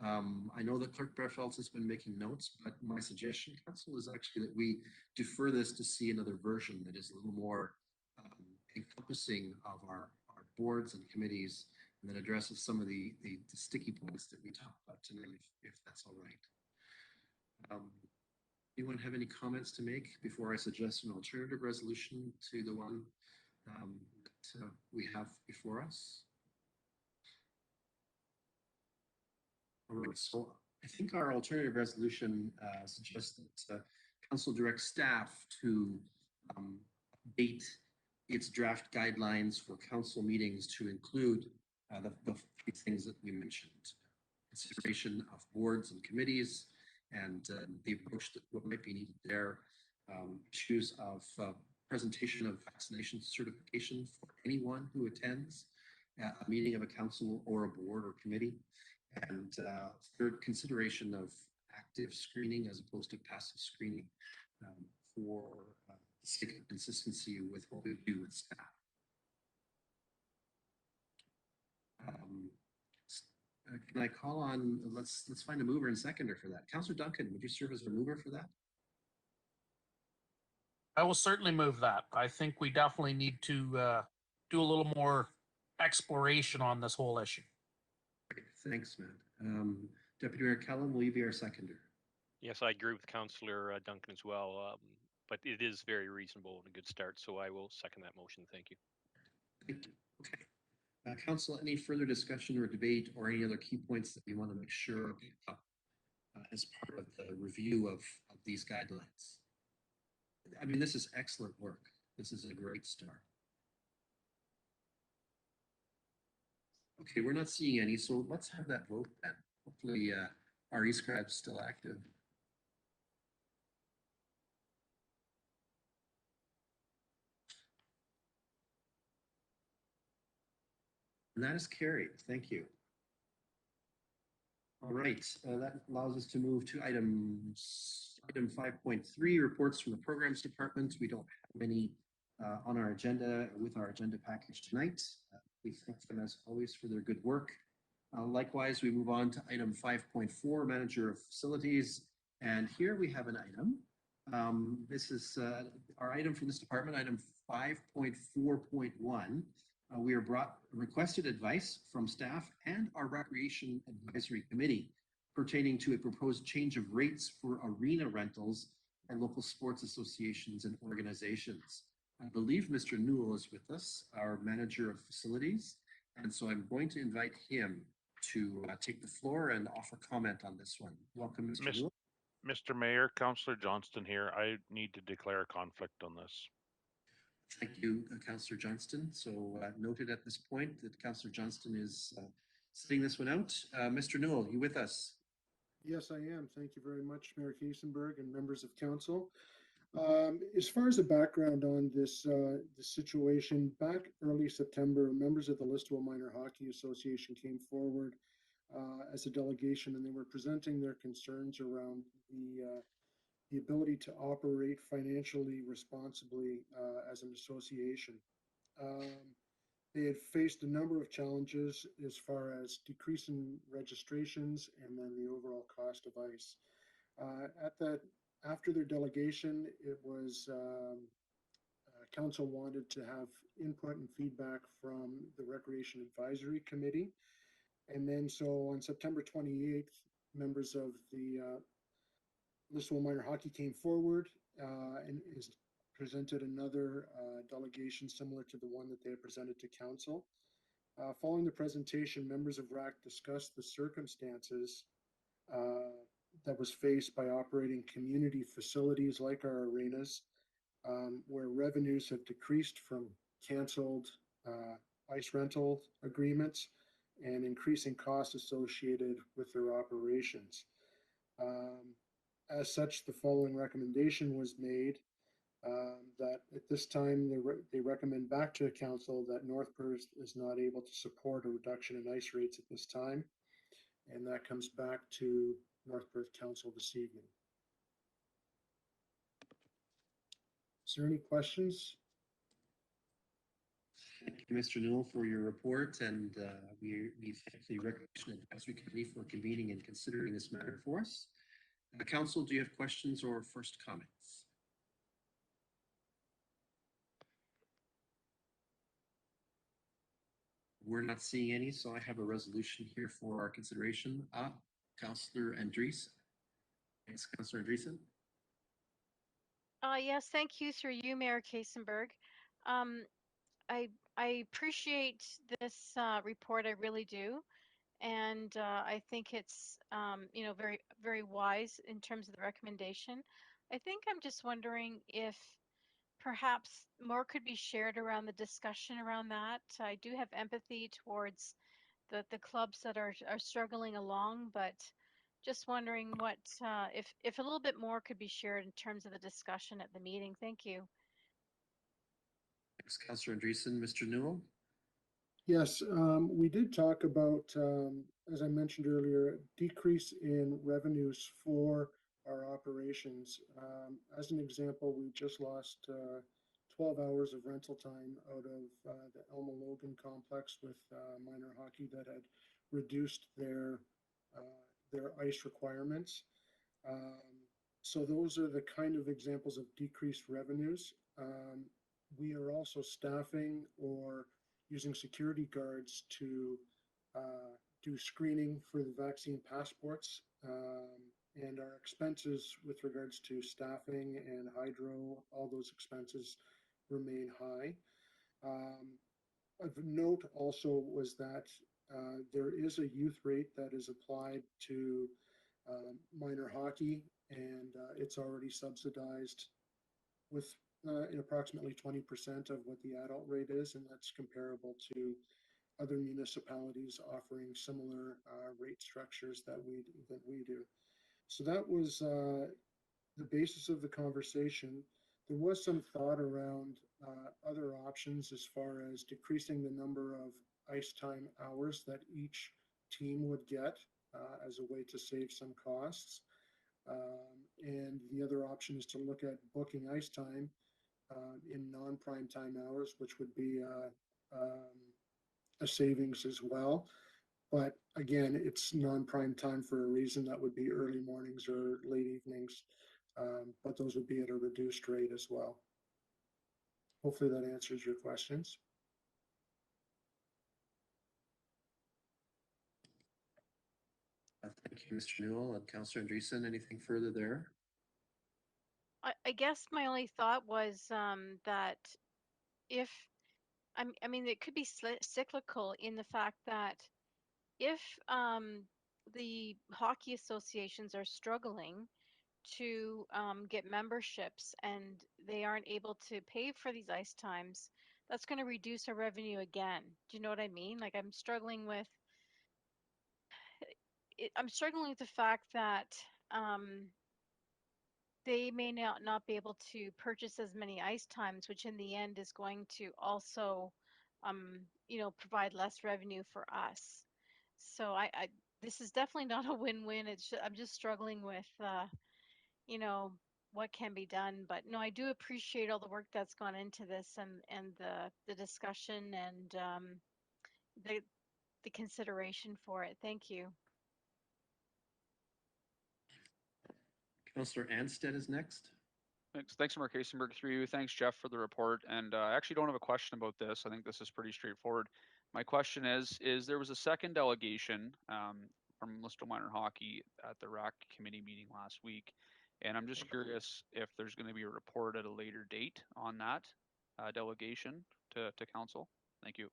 I know that Clerk Brefeld has been making notes, but my suggestion, Council, is actually that we defer this to see another version that is a little more encompassing of our boards and committees, and that addresses some of the sticky points that we talked about tonight, if that's all right. Anyone have any comments to make before I suggest an alternative resolution to the one that we have before us? All right, so I think our alternative resolution suggests that Council directs staff to update its draft guidelines for council meetings to include the three things that we mentioned: consideration of boards and committees, and the approach that what might be needed there, issues of presentation of vaccination certification for anyone who attends a meeting of a council or a board or committee, and third, consideration of active screening as opposed to passive screening for the sake of consistency with what we do with staff. Can I call on, let's find a mover and seconder for that. Councillor Duncan, would you serve as a mover for that? I will certainly move that. I think we definitely need to do a little more exploration on this whole issue. Great. Thanks, Matt. Deputy Mayor Kellum, will you be our seconder? Yes, I agree with Councillor Duncan as well, but it is very reasonable and a good start, so I will second that motion. Thank you. Thank you. Okay. Council, any further discussion or debate or any other key points that you want to make sure as part of the review of these guidelines? I mean, this is excellent work. This is a great start. Okay, we're not seeing any, so let's have that vote then. Hopefully our e-scribe's still active. And that is carried. Thank you. All right, that allows us to move to item 5.3, reports from the programs department. We don't have any on our agenda with our agenda package tonight. We thank them as always for their good work. Likewise, we move on to item 5.4, manager of facilities. And here we have an item. This is our item from this department, item 5.4.1. We are requested advice from staff and our Recreation Advisory Committee pertaining to a proposed change of rates for arena rentals and local sports associations and organizations. I believe Mr. Newell is with us, our manager of facilities, and so I'm going to invite him to take the floor and offer comment on this one. Welcome, Mr. Newell. Mr. Mayor, Councillor Johnston here. I need to declare a conflict on this. Thank you, Councillor Johnston. So noted at this point that Councillor Johnston is sitting this one out. Mr. Newell, you with us? Yes, I am. Thank you very much, Mayor Kiesenberg and members of council. As far as the background on this situation, back early September, members of the Lisboal Minor Hockey Association came forward as a delegation, and they were presenting their concerns around the ability to operate financially responsibly as an association. They had faced a number of challenges as far as decreasing registrations and then the overall cost of ice. After their delegation, it was council wanted to have input and feedback from the Recreation Advisory Committee. And then so on September 28th, members of the Lisboal Minor Hockey came forward and presented another delegation similar to the one that they had presented to council. Following the presentation, members of RAC discussed the circumstances that was faced by operating community facilities like our arenas, where revenues have decreased from canceled ice rental agreements and increasing costs associated with their operations. as such, the following recommendation was made, that at this time, they recommend back to the council that North Perth is not able to support a reduction in ice rates at this time. And that comes back to North Perth Council this evening. Is there any questions? Thank you, Mr. Newell, for your report, and we thank the Recreation Advisory Committee for convening and considering this matter for us. Council, do you have questions or first comments? We're not seeing any, so I have a resolution here for our consideration. Councillor Andreessen. Thanks, Councillor Andreessen. Yes, thank you through you, Mayor Kasenberg. I appreciate this report, I really do. And I think it's, you know, very, very wise in terms of the recommendation. I think I'm just wondering if perhaps more could be shared around the discussion around that. I do have empathy towards the clubs that are struggling along, but just wondering what if a little bit more could be shared in terms of the discussion at the meeting. Thank you. Thanks, Councillor Andreessen. Mr. Newell. Yes, we did talk about, as I mentioned earlier, decrease in revenues for our operations. As an example, we just lost 12 hours of rental time out of the Elma Logan complex with minor hockey that had reduced their ice requirements. So those are the kind of examples of decreased revenues. We are also staffing or using security guards to do screening for the vaccine passports, and our expenses with regards to staffing and hydro, all those expenses remain high. Of note also was that there is a youth rate that is applied to minor hockey, and it's already subsidized with in approximately 20% of what the adult rate is, and that's comparable to other municipalities offering similar rate structures that we do. So that was the basis of the conversation. There was some thought around other options as far as decreasing the number of ice time hours that each team would get as a way to save some costs. And the other option is to look at booking ice time in non-prime time hours, which would be a savings as well. But again, it's non-prime time for a reason. That would be early mornings or late evenings, but those would be at a reduced rate as well. Hopefully that answers your questions. Thank you, Mr. Newell and Councillor Andreessen. Anything further there? I guess my only thought was that if, I mean, it could be cyclical in the fact that if the hockey associations are struggling to get memberships and they aren't able to pay for these ice times, that's going to reduce our revenue again. Do you know what I mean? Like I'm struggling with the fact that they may not be able to purchase as many ice times, which in the end is going to also, you know, provide less revenue for us. So this is definitely not a win-win. I'm just struggling with, you know, what can be done. But no, I do appreciate all the work that's gone into this and the discussion and the consideration for it. Thank you. Councillor Anstead is next. Thanks, Mark Kasenberg, through you. Thanks, Jeff, for the report. And I actually don't have a question about this. I think this is pretty straightforward. My question is there was a second delegation from Lisboal Minor Hockey at the RAC committee meeting last week. And I'm just curious if there's going to be a report at a later date on that delegation to council. Thank you.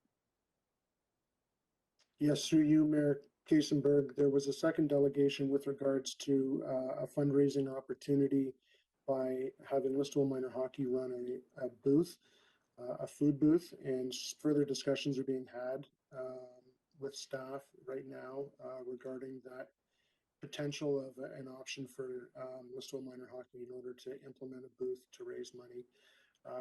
Yes, through you, Mayor Kasenberg, there was a second delegation with regards to a fundraising opportunity by having Lisboal Minor Hockey run a booth, a food booth, and further discussions are being had with staff right now regarding that potential of an option for Lisboal Minor Hockey in order to implement a booth to raise money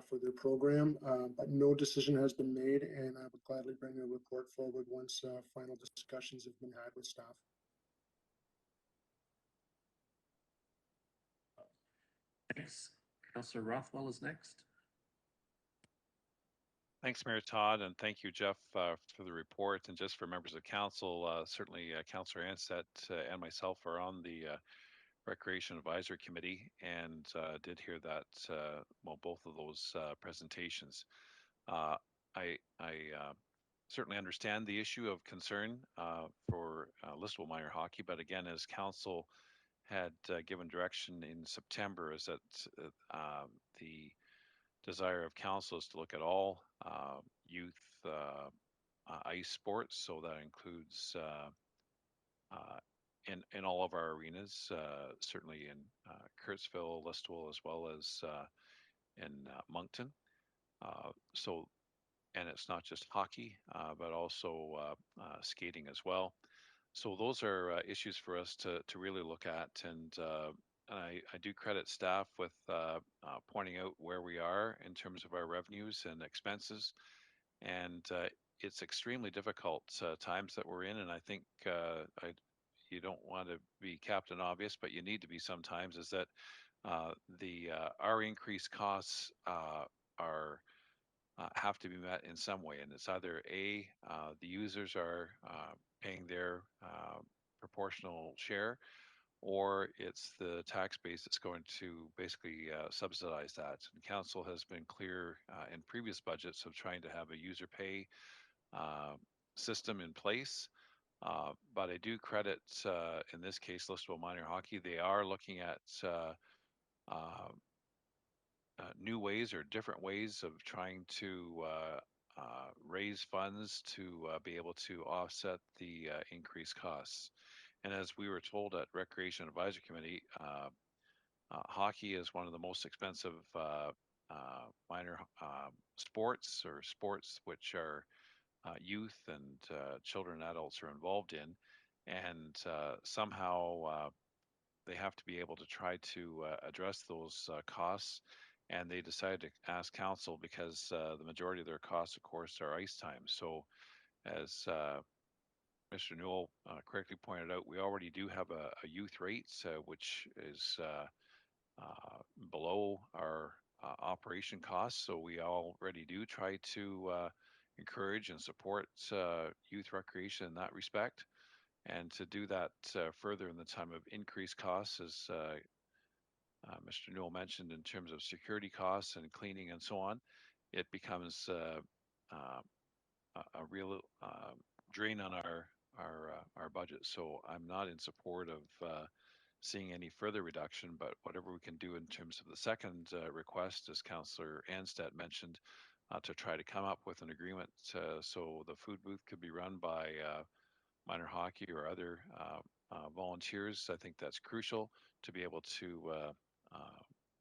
for their program, but no decision has been made, and I would gladly bring a report forward once final discussions have been had with staff. Thanks. Councillor Rothwell is next. Thanks, Mayor Todd, and thank you, Jeff, for the report. And just for members of council, certainly Councillor Ansett and myself are on the Recreation Advisory Committee and did hear that, well, both of those presentations. I certainly understand the issue of concern for Lisboal minor hockey, but again, as council had given direction in September, is that the desire of council is to look at all youth ice sports, so that includes in all of our arenas, certainly in Kurtzville, Lisboal, as well as in Moncton. So, and it's not just hockey, but also skating as well. So those are issues for us to really look at, and I do credit staff with pointing out where we are in terms of our revenues and expenses, and it's extremely difficult times that we're in, and I think you don't want to be Captain Obvious, but you need to be sometimes, is that our increased costs are have to be met in some way, and it's either the users are paying their proportional share, or it's the tax base that's going to basically subsidize that. And council has been clear in previous budgets of trying to have a user pay system in place. But I do credit, in this case, Lisboal Minor Hockey. They are looking at new ways or different ways of trying to raise funds to be able to offset the increased costs. And as we were told at Recreation Advisory Committee, hockey is one of the most expensive minor sports, or sports which are youth and children and adults are involved in. And somehow they have to be able to try to address those costs. And they decided to ask council because the majority of their costs, of course, are ice time. So as Mr. Newell correctly pointed out, we already do have a youth rate, which is below our operation costs. So we already do try to encourage and support youth recreation in that respect. And to do that further in the time of increased costs, as Mr. Newell mentioned, in terms of security costs and cleaning and so on, it becomes a real drain on our budget. So I'm not in support of seeing any further reduction, but whatever we can do in terms of the second request, as Councillor Ansett mentioned, to try to come up with an agreement so the food booth could be run by minor hockey or other volunteers. I think that's crucial to be able to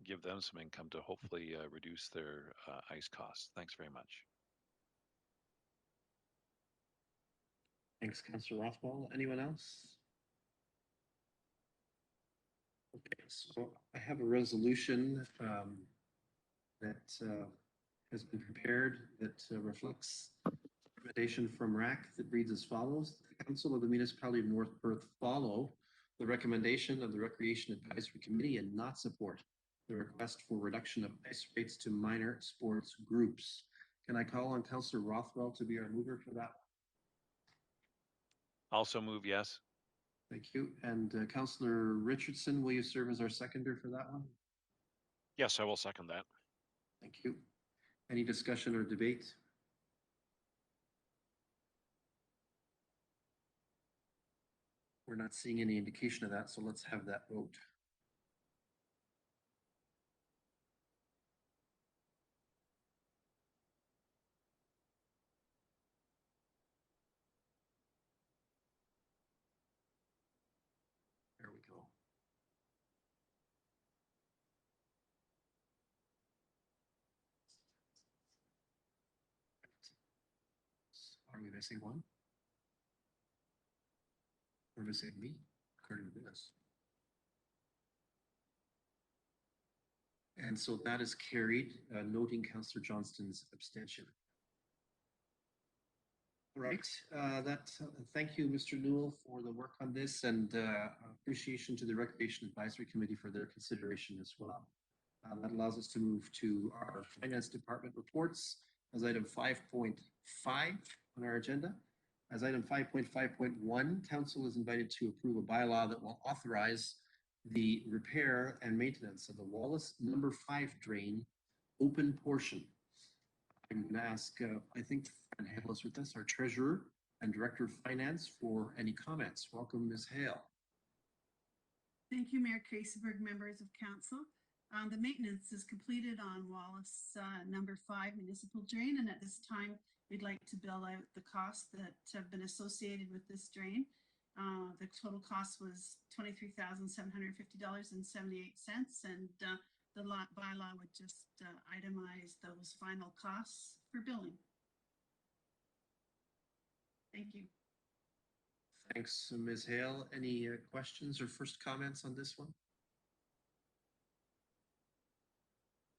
give them some income to hopefully reduce their ice costs. Thanks very much. Thanks, Councillor Rothwell. Anyone else? Okay, so I have a resolution that has been prepared that reflects recommendation from RAC that reads as follows. The Council of the Municipality of North Perth follow the recommendation of the Recreation Advisory Committee and not support the request for reduction of ice rates to minor sports groups. Can I call on Councillor Rothwell to be our mover for that? Also move yes. Thank you. And Councillor Richardson, will you serve as our seconder for that one? Yes, I will second that. Thank you. Any discussion or debate? We're not seeing any indication of that, so let's have that vote. There we go. Are we missing one? We're missing me, according to this. Opposed? And so that is carried, noting Councillor Johnston's abstention. Right, thank you, Mr. Newell, for the work on this, and appreciation to the Recreation Advisory Committee for their consideration as well. That allows us to move to our Finance Department reports as item 5.5 on our agenda. As item 5.5.1, Council is invited to approve a bylaw that will authorize the repair and maintenance of the Wallace number 5 drain open portion. I'm going to ask, I think, Fran Hale is with us, our Treasurer and Director of Finance, for any comments. Welcome, Ms. Hale. Thank you, Mayor Kaysenberg, members of Council. The maintenance is completed on Wallace number 5 Municipal Drain, and at this time, we'd like to bill out the costs that have been associated with this drain. The total cost was $23,750.78, and the bylaw would just itemize those final costs for billing. Thank you. Thanks, Ms. Hale. Any questions or first comments on this one?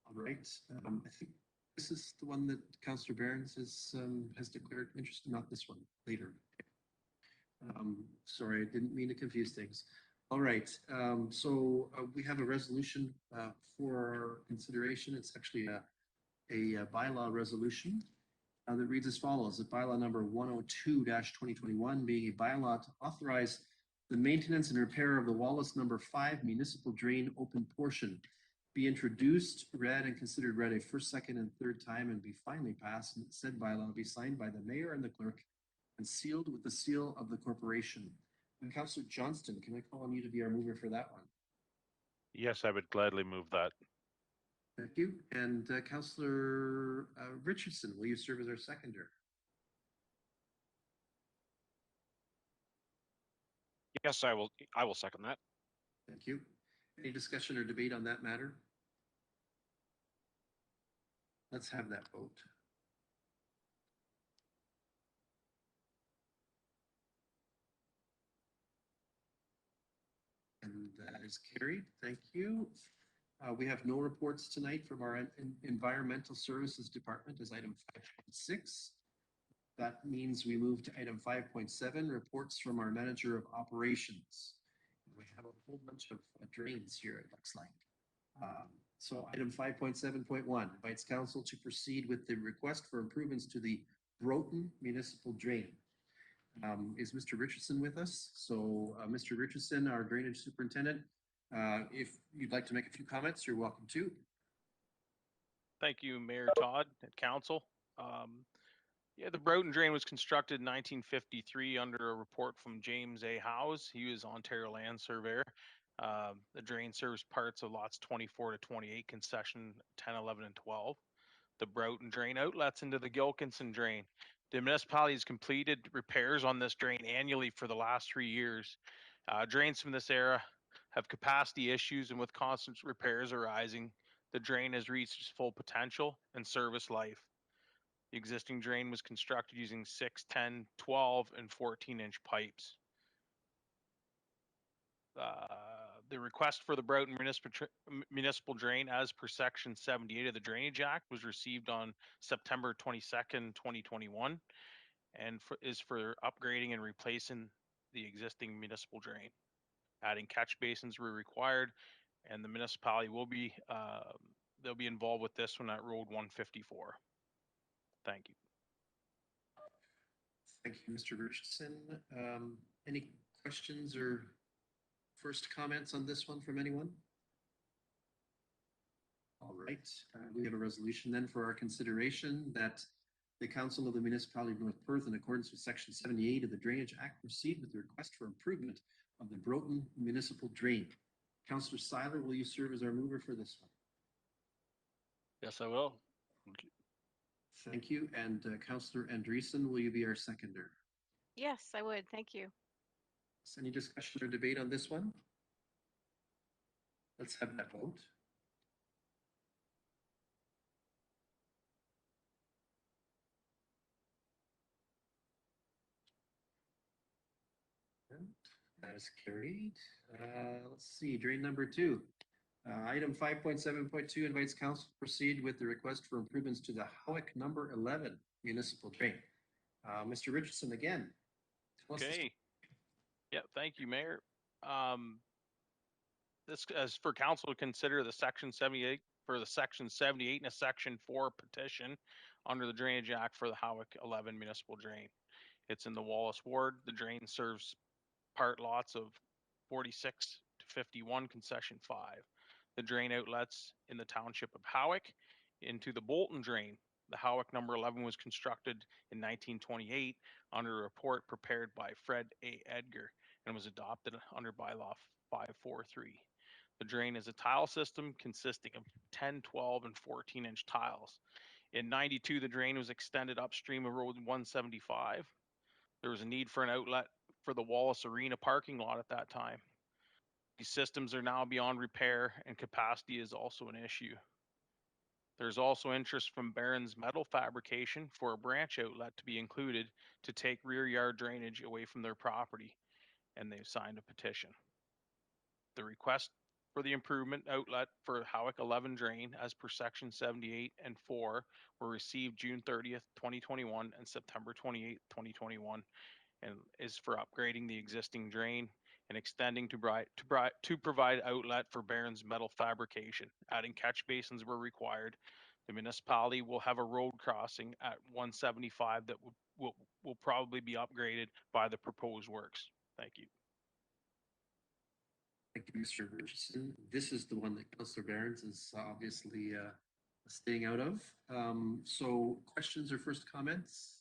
All right. I think this is the one that Councillor Behrens has declared interest in, not this one, later. Sorry, I didn't mean to confuse things. All right, so we have a resolution for consideration. It's actually a bylaw resolution that reads as follows: that bylaw number 102-2021 being a bylaw to authorize the maintenance and repair of the Wallace number 5 municipal drain open portion be introduced, read, and considered read a first, second, and third time, and be finally passed, and said bylaw be signed by the mayor and the clerk and sealed with the seal of the corporation. And Councillor Johnston, can I call on you to be our mover for that one? Yes, I would gladly move that. Thank you. And Councillor Richardson, will you serve as our seconder? Yes, I will second that. Thank you. Any discussion or debate on that matter? Let's have that vote. And that is carried. Thank you. We have no reports tonight from our Environmental Services Department as item 5.6. That means we move to item 5.7, reports from our Manager of Operations. We have a whole bunch of drains here, it looks like. So item 5.7.1 invites council to proceed with the request for improvements to the Broughton Municipal Drain. Is Mr. Richardson with us? So Mr. Richardson, our Drainage Superintendent, if you'd like to make a few comments, you're welcome to. Thank you, Mayor Todd and Council. Yeah, the Broughton Drain was constructed in 1953 under a report from James A. Howes. He was Ontario Land Surveyor. The drain serves parts of lots 24 to 28, concession 10, 11, and 12. The Broughton Drain outlets into the Gilkinson Drain. The municipality has completed repairs on this drain annually for the last 3 years. Drains from this era have capacity issues, and with constant repairs arising, the drain has reached its full potential and service life. The existing drain was constructed using 6, 10, 12, and 14-inch pipes. The request for the Broughton Municipal Drain as per Section 78 of the Drainage Act was received on September 22nd, 2021, and is for upgrading and replacing the existing municipal drain. Adding catch basins were required, and the municipality will be they'll be involved with this one at Road 154. Thank you. Thank you, Mr. Richardson. Any questions or first comments on this one from anyone? All right, we have a resolution then for our consideration that the Council of the Municipality of North Perth, in accordance with Section 78 of the Drainage Act, proceed with the request for improvement of the Broughton Municipal Drain. Councillor Seiler, will you serve as our mover for this one? Yes, I will. Thank you. And Councillor Andreessen, will you be our seconder? Yes, I would. Thank you. Any discussion or debate on this one? Let's have that vote. That is carried. Let's see, drain number 2. Item 5.7.2 invites council to proceed with the request for improvements to the Howick number 11 municipal drain. Mr. Richardson again. Tell us the story. Okay. Yeah, thank you, Mayor. This as for council to consider the section 78 for the section 78 and a section 4 petition under the Drainage Act for the Howick 11 municipal drain. It's in the Wallace ward. The drain serves part lots of 46 to 51 concession 5. The drain outlets in the township of Howick into the Bolton drain. The Howick number 11 was constructed in 1928 under a report prepared by Fred A. Edgar and was adopted under Bylaw 543. The drain is a tile system consisting of 10, 12, and 14-inch tiles. In 92, the drain was extended upstream of Road 175. There was a need for an outlet for the Wallace Arena parking lot at that time. These systems are now beyond repair and capacity is also an issue. There's also interest from Barron's Metal Fabrication for a branch outlet to be included to take rear yard drainage away from their property, and they've signed a petition. The request for the improvement outlet for Howick 11 drain as per section 78 and 4 were received June 30th, 2021 and September 28th, 2021, and is for upgrading the existing drain and extending to provide outlet for Barron's Metal Fabrication. Adding catch basins were required. The municipality will have a road crossing at 175 that will probably be upgraded by the proposed works. Thank you. Thank you, Mr. Richardson. This is the one that Councillor Barons is obviously staying out of. So questions or first comments?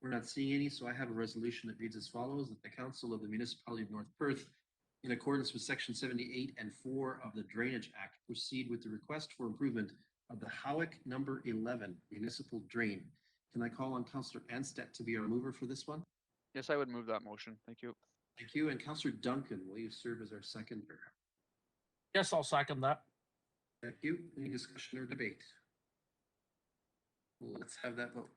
We're not seeing any, so I have a resolution that reads as follows: that the Council of the Municipality of North Perth, in accordance with section 78 and 4 of the Drainage Act, proceed with the request for improvement of the Howick number 11 municipal drain. Can I call on Councillor Anstett to be our mover for this one? Yes, I would move that motion. Thank you. Thank you. And Councillor Duncan, will you serve as our seconder? Yes, I'll second that. Thank you. Any discussion or debate? Let's have that vote.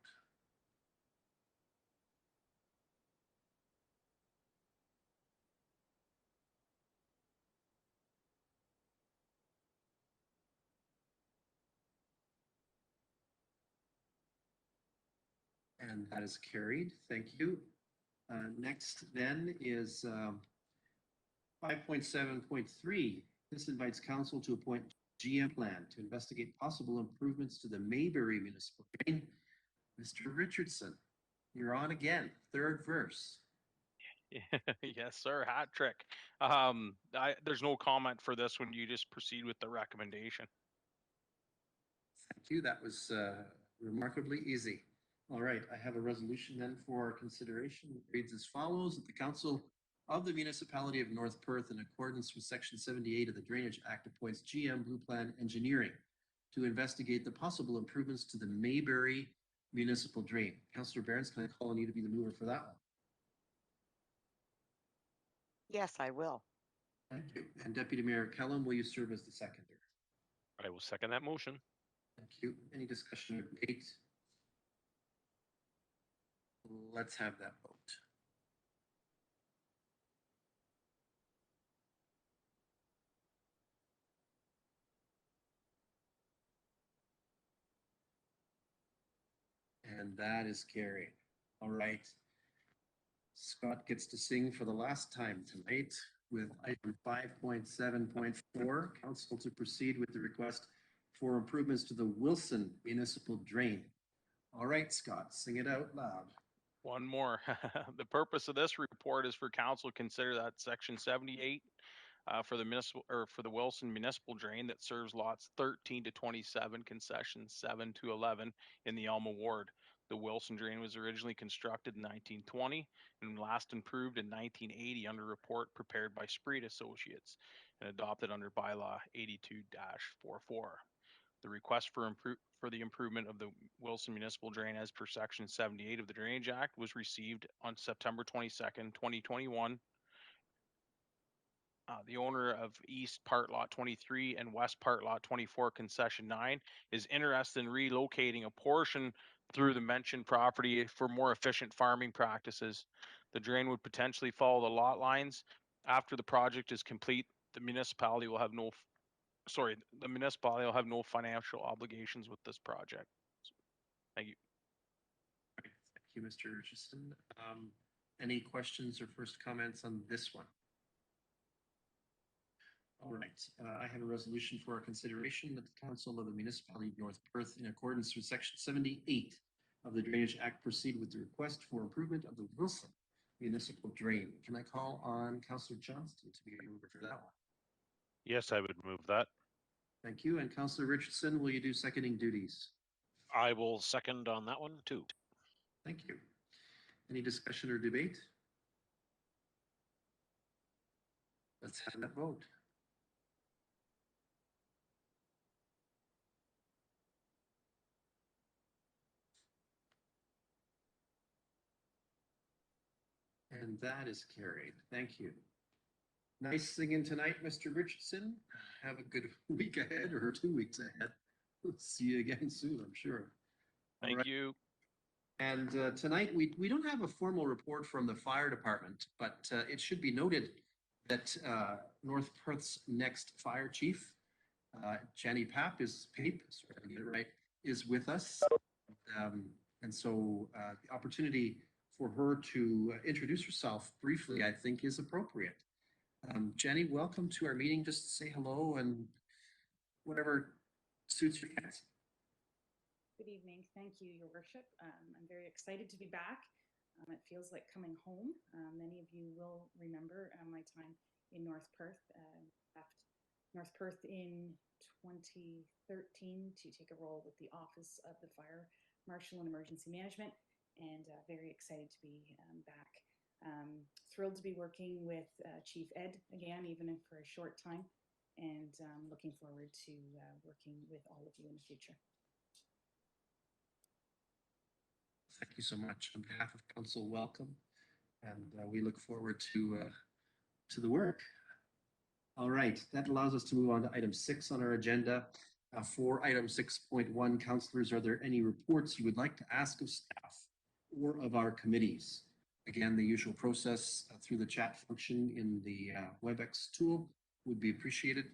And that is carried. Thank you. Next then is 5.7.3. This invites council to appoint GM plan to investigate possible improvements to the Maybury municipal drain. Mr. Richardson, you're on again. Third verse. Yes, sir. Hat trick. There's no comment for this one. You just proceed with the recommendation. Thank you. That was remarkably easy. All right, I have a resolution then for consideration. It reads as follows: that the Council of the Municipality of North Perth, in accordance with section 78 of the Drainage Act, appoints GM Blue Plan Engineering to investigate the possible improvements to the Maybury municipal drain. Councillor Barons, can I call on you to be the mover for that one? Yes, I will. Thank you. And Deputy Mayor Kellum, will you serve as the seconder? I will second that motion. Thank you. Any discussion or debate? Let's have that vote. And that is carried. All right. Scott gets to sing for the last time tonight with item 5.7.4, council to proceed with the request for improvements to the Wilson municipal drain. All right, Scott, sing it out loud. One more. The purpose of this report is for council to consider that section 78 for the Wilson municipal drain that serves lots 13 to 27, concessions 7 to 11 in the Alma ward. The Wilson drain was originally constructed in 1920 and last improved in 1980 under a report prepared by Spreed Associates and adopted under Bylaw 82-44. The request for the improvement of the Wilson municipal drain as per section 78 of the Drainage Act was received on September 22nd, 2021 the owner of East Part Lot 23 and West Part Lot 24 Concession 9 is interested in relocating a portion through the mentioned property for more efficient farming practices. The drain would potentially follow the lot lines. After the project is complete, the municipality will have no financial obligations with this project. Thank you. Thank you, Mr. Richardson. Any questions or first comments on this one? All right, I have a resolution for our consideration that the Council of the Municipality of North Perth, in accordance with Section 78 of the Drainage Act, proceed with the request for improvement of the Wilson Municipal Drain. Can I call on Councillor Johnston to be a mover for that one? Yes, I would move that. Thank you. And Councillor Richardson, will you do seconding duties? I will second on that one too. Thank you. Any discussion or debate? Let's have that vote. And that is carried. Thank you. Nice singing tonight, Mr. Richardson. Have a good week ahead, or 2 weeks ahead. We'll see you again soon, I'm sure. Thank you. And tonight, we don't have a formal report from the fire department, but it should be noted that North Perth's next fire chief, Jenny Pape, is with us. And so the opportunity for her to introduce herself briefly, I think, is appropriate. Jenny, welcome to our meeting. Just say hello and whatever suits your fancy. Good evening. Thank you, Your Worship. I'm very excited to be back. It feels like coming home. Many of you will remember my time in North Perth. Left North Perth in 2013 to take a role with the Office of the Fire Marshal and Emergency Management, and very excited to be back. Thrilled to be working with Chief Ed again, even if for a short time, and looking forward to working with all of you in the future. Thank you so much. On behalf of council, welcome, and we look forward to the work. All right, that allows us to move on to item 6 on our agenda. For item 6.1, councillors, are there any reports you would like to ask of staff or of our committees? Again, the usual process through the chat function in the WebEx tool would be appreciated.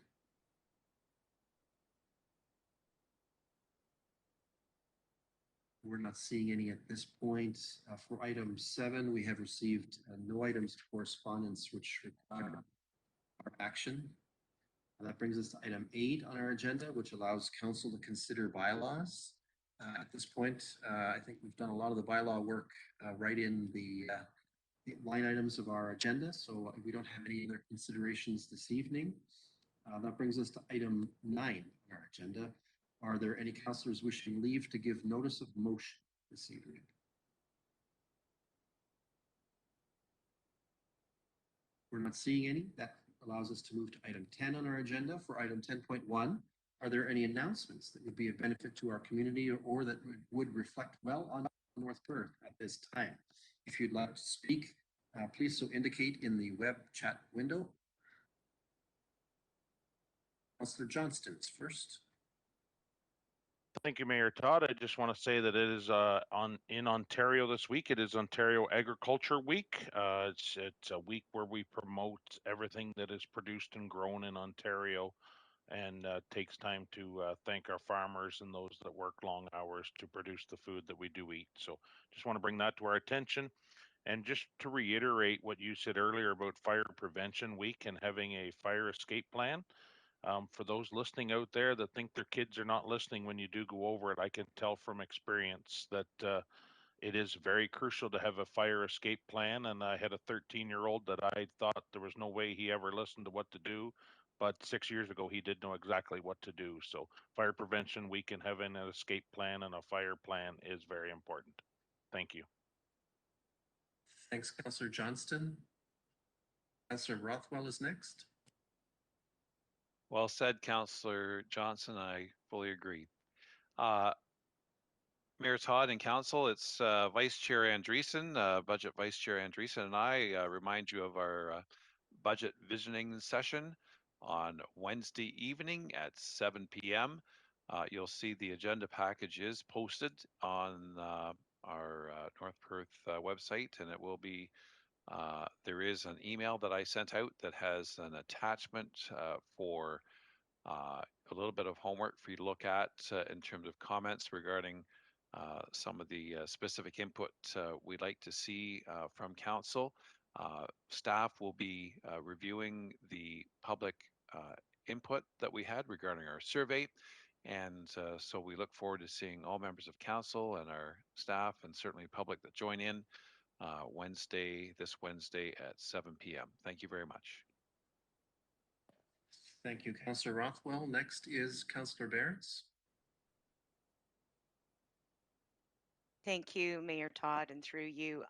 We're not seeing any at this point. For item 7, we have received no items of correspondence which require our action. And that brings us to item 8 on our agenda, which allows council to consider bylaws. At this point, I think we've done a lot of the bylaw work right in the line items of our agenda, so we don't have any other considerations this evening. That brings us to item 9 on our agenda. Are there any councillors wishing leave to give notice of motion this evening? We're not seeing any. That allows us to move to item 10 on our agenda. For item 10.1, are there any announcements that would be of benefit to our community or that would reflect well on North Perth at this time? If you'd like to speak, please so indicate in the web chat window. Councillor Johnston's first. Thank you, Mayor Todd. I just want to say that it is in Ontario this week. It is Ontario Agriculture Week. It's a week where we promote everything that is produced and grown in Ontario, and takes time to thank our farmers and those that work long hours to produce the food that we do eat. So just want to bring that to our attention. And just to reiterate what you said earlier about Fire Prevention Week and having a fire escape plan. For those listening out there that think their kids are not listening when you do go over it, I can tell from experience that it is very crucial to have a fire escape plan. And I had a 13-year-old that I thought there was no way he ever listened to what to do. But 6 years ago, he did know exactly what to do. So Fire Prevention Week and having an escape plan and a fire plan is very important. Thank you. Thanks, Councillor Johnston. Councillor Rothwell is next. Well said, Councillor Johnson. I fully agree. Mayor Todd and Council, it's Vice Chair Andreessen, Budget Vice Chair Andreessen, and I remind you of our budget visioning session on Wednesday evening at 7 p.m. You'll see the agenda package is posted on our North Perth website, and it will be there is an email that I sent out that has an attachment for a little bit of homework for you to look at in terms of comments regarding some of the specific input we'd like to see from council. Staff will be reviewing the public input that we had regarding our survey. And so we look forward to seeing all members of council and our staff and certainly public that join in this Wednesday at 7 p.m. Thank you very much. Thank you, Councillor Rothwell. Next is Councillor Barnes. Thank you, Mayor Todd, and through you,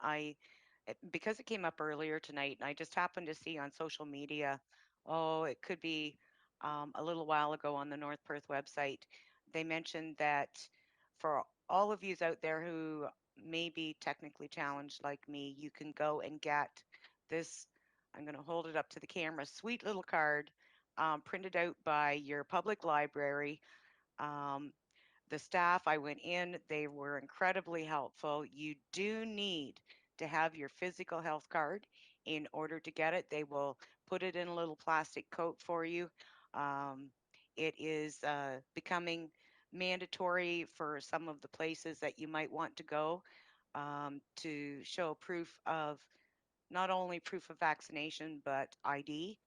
because it came up earlier tonight, and I just happened to see on social media, it could be a little while ago on the North Perth website, they mentioned that for all of yous out there who may be technically challenged like me, you can go and get this, I'm going to hold it up to the camera, sweet little card printed out by your public library. The staff, I went in, they were incredibly helpful. You do need to have your physical health card in order to get it. They will put it in a little plastic coat for you. It is becoming mandatory for some of the places that you might want to go to show proof of not only proof of vaccination, but ID.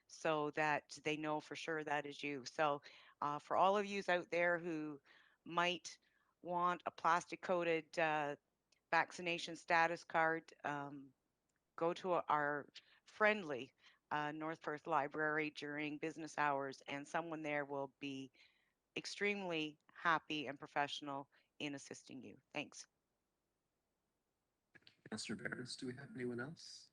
So that they know for sure that is you. So for all of yous out there who might want a plastic coated vaccination status card, go to our friendly North Perth Library during business hours, and someone there will be extremely happy and professional in assisting you. Thanks. Councillor Barnes, do we have anyone else?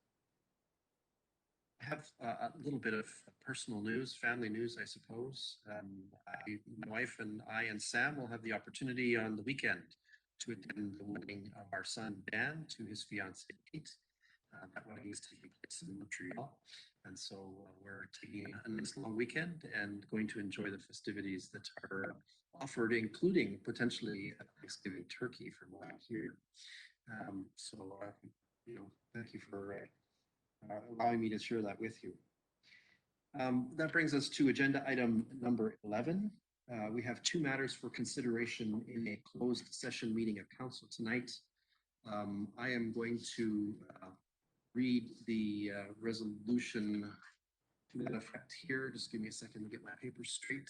I have a little bit of personal news, family news, I suppose. My wife and I and Sam will have the opportunity on the weekend to attend the wedding of our son Dan to his fiancée Kate. That wedding is taking place in Montreal, and so we're taking a nice long weekend and going to enjoy the festivities that are offered, including potentially a Thanksgiving turkey from what I hear. Thank you for allowing me to share that with you. That brings us to agenda item number 11. We have two matters for consideration in a closed session meeting of council tonight. I am going to read the resolution to that effect here. Just give me a second to get my papers straight.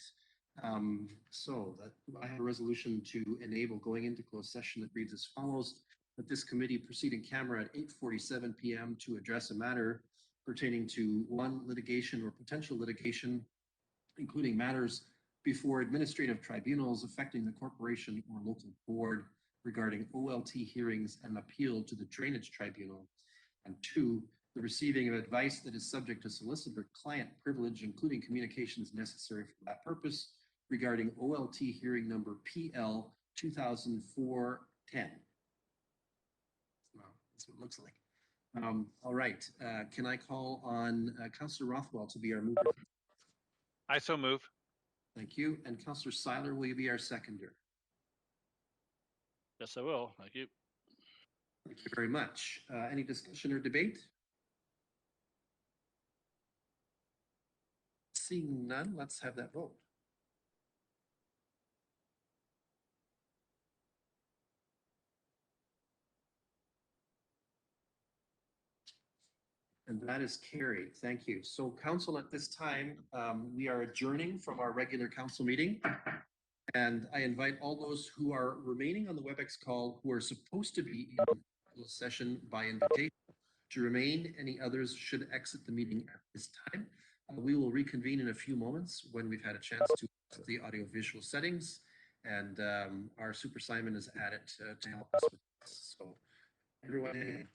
I have a resolution to enable going into closed session that reads as follows: that this committee proceed in camera at 8:47 p.m. to address a matter pertaining to one, litigation or potential litigation, including matters before administrative tribunals affecting the corporation or local board regarding OLT hearings and appeal to the drainage tribunal. And two, the receiving of advice that is subject to solicitor-client privilege, including communications necessary for that purpose, regarding OLT hearing number PL 2004-10. Well, that's what it looks like. All right. Can I call on Councillor Rothwell to be our mover? I so move. Thank you. And Councillor Seiler, will you be our seconder? Yes, I will. Thank you. Thank you very much. Any discussion or debate? Seeing none, let's have that vote. And that is carried. Thank you. So council, at this time, we are adjourning from our regular council meeting. And I invite all those who are remaining on the WebEx call who are supposed to be in session by invitation to remain. Any others should exit the meeting at this time. We will reconvene in a few moments when we've had a chance to set the audiovisual settings, and our Super Simon is at it to help us with this. So everyone,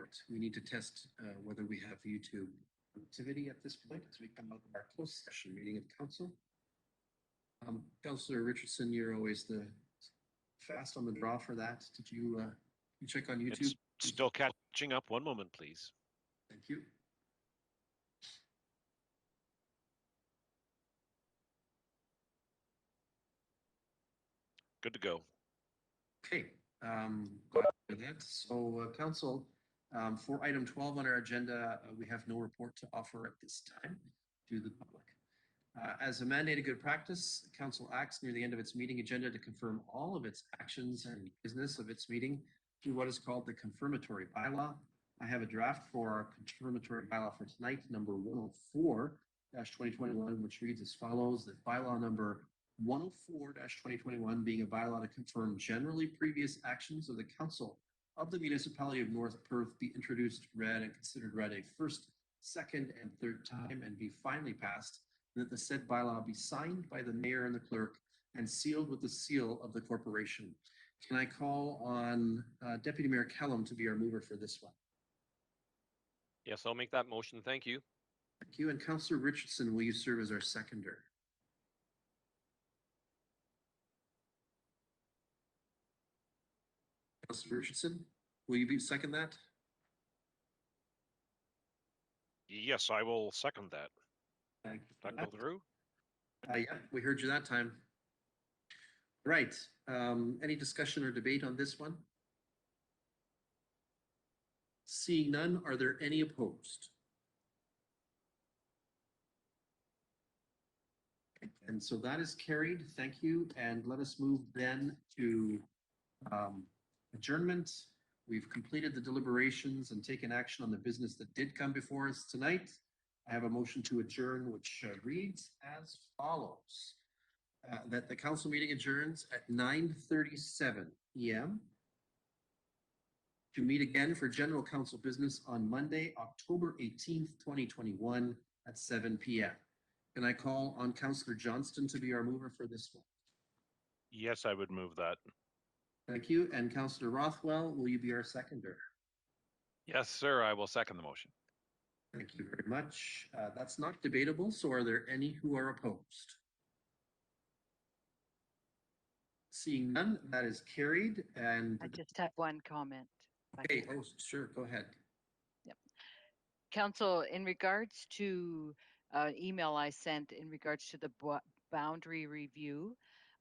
right, we need to test whether we have YouTube activity at this point as we come out of our closed session meeting of council. Councillor Richardson, you're always the fast on the draw for that. Did you check on YouTube? It's still catching up. One moment, please. Thank you. Good to go. Okay, glad to hear that. So, council, for item 12 on our agenda, we have no report to offer at this time to the public. As a mandated good practice, the council acts near the end of its meeting agenda to confirm all of its actions and business of its meeting through what is called the confirmatory bylaw. I have a draft for our confirmatory bylaw for tonight, number 104-2021, which reads as follows: that bylaw number 104-2021 being a bylaw to confirm generally previous actions of the council of the municipality of North Perth be introduced, read, and considered read a first, second, and third time and be finally passed, and that the said bylaw be signed by the mayor and the clerk and sealed with the seal of the corporation. Can I call on Deputy Mayor Kellum to be our mover for this one? Yes, I'll make that motion. Thank you. Thank you. And Councillor Richardson, will you serve as our seconder? Councillor Richardson, will you second that? Yes, I will second that. Thank you. That go through? Yeah, we heard you that time. Right. Any discussion or debate on this one? Seeing none, are there any opposed? And so that is carried. Thank you. And let us move then to adjournment. We've completed the deliberations and taken action on the business that did come before us tonight. I have a motion to adjourn, which reads as follows. That the council meeting adjourns at 9:37 p.m. to meet again for general council business on Monday, October 18th, 2021 at 7 p.m. Can I call on Councillor Johnston to be our mover for this one? Yes, I would move that. Thank you. And Councillor Rothwell, will you be our seconder? Yes, sir. I will second the motion. Thank you very much. That's not debatable. So are there any who are opposed? Seeing none, that is carried. And I just have one comment. okay, oh, sure, go ahead. Yep. Council, in regards to email I sent in regards to the boundary review,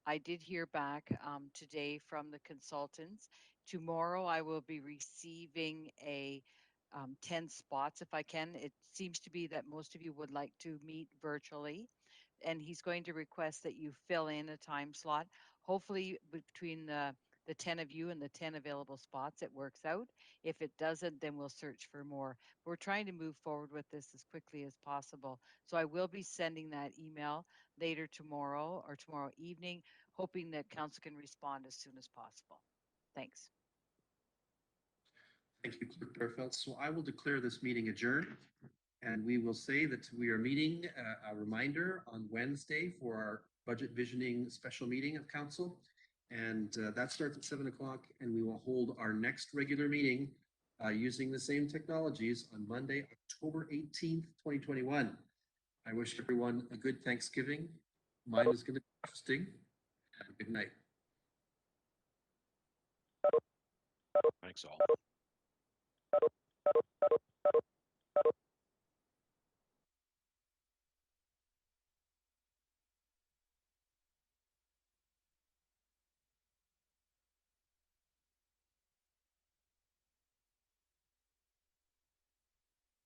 I did hear back today from the consultants. Tomorrow I will be receiving a 10 spots if I can. It seems to be that most of you would like to meet virtually, and he's going to request that you fill in a time slot. Hopefully between the 10 of you and the 10 available spots, it works out. If it doesn't, then we'll search for more. We're trying to move forward with this as quickly as possible. So I will be sending that email later tomorrow or tomorrow evening, hoping that council can respond as soon as possible. Thanks. Thank you, Clerk Barfeld. So I will declare this meeting adjourned, and we will say that we are meeting a reminder on Wednesday for our budget visioning special meeting of council. And that starts at 7 o'clock, and we will hold our next regular meeting using the same technologies on Monday, October 18th, 2021. I wish everyone a good Thanksgiving. Mine is going to be interesting. Have a good night. Thanks all.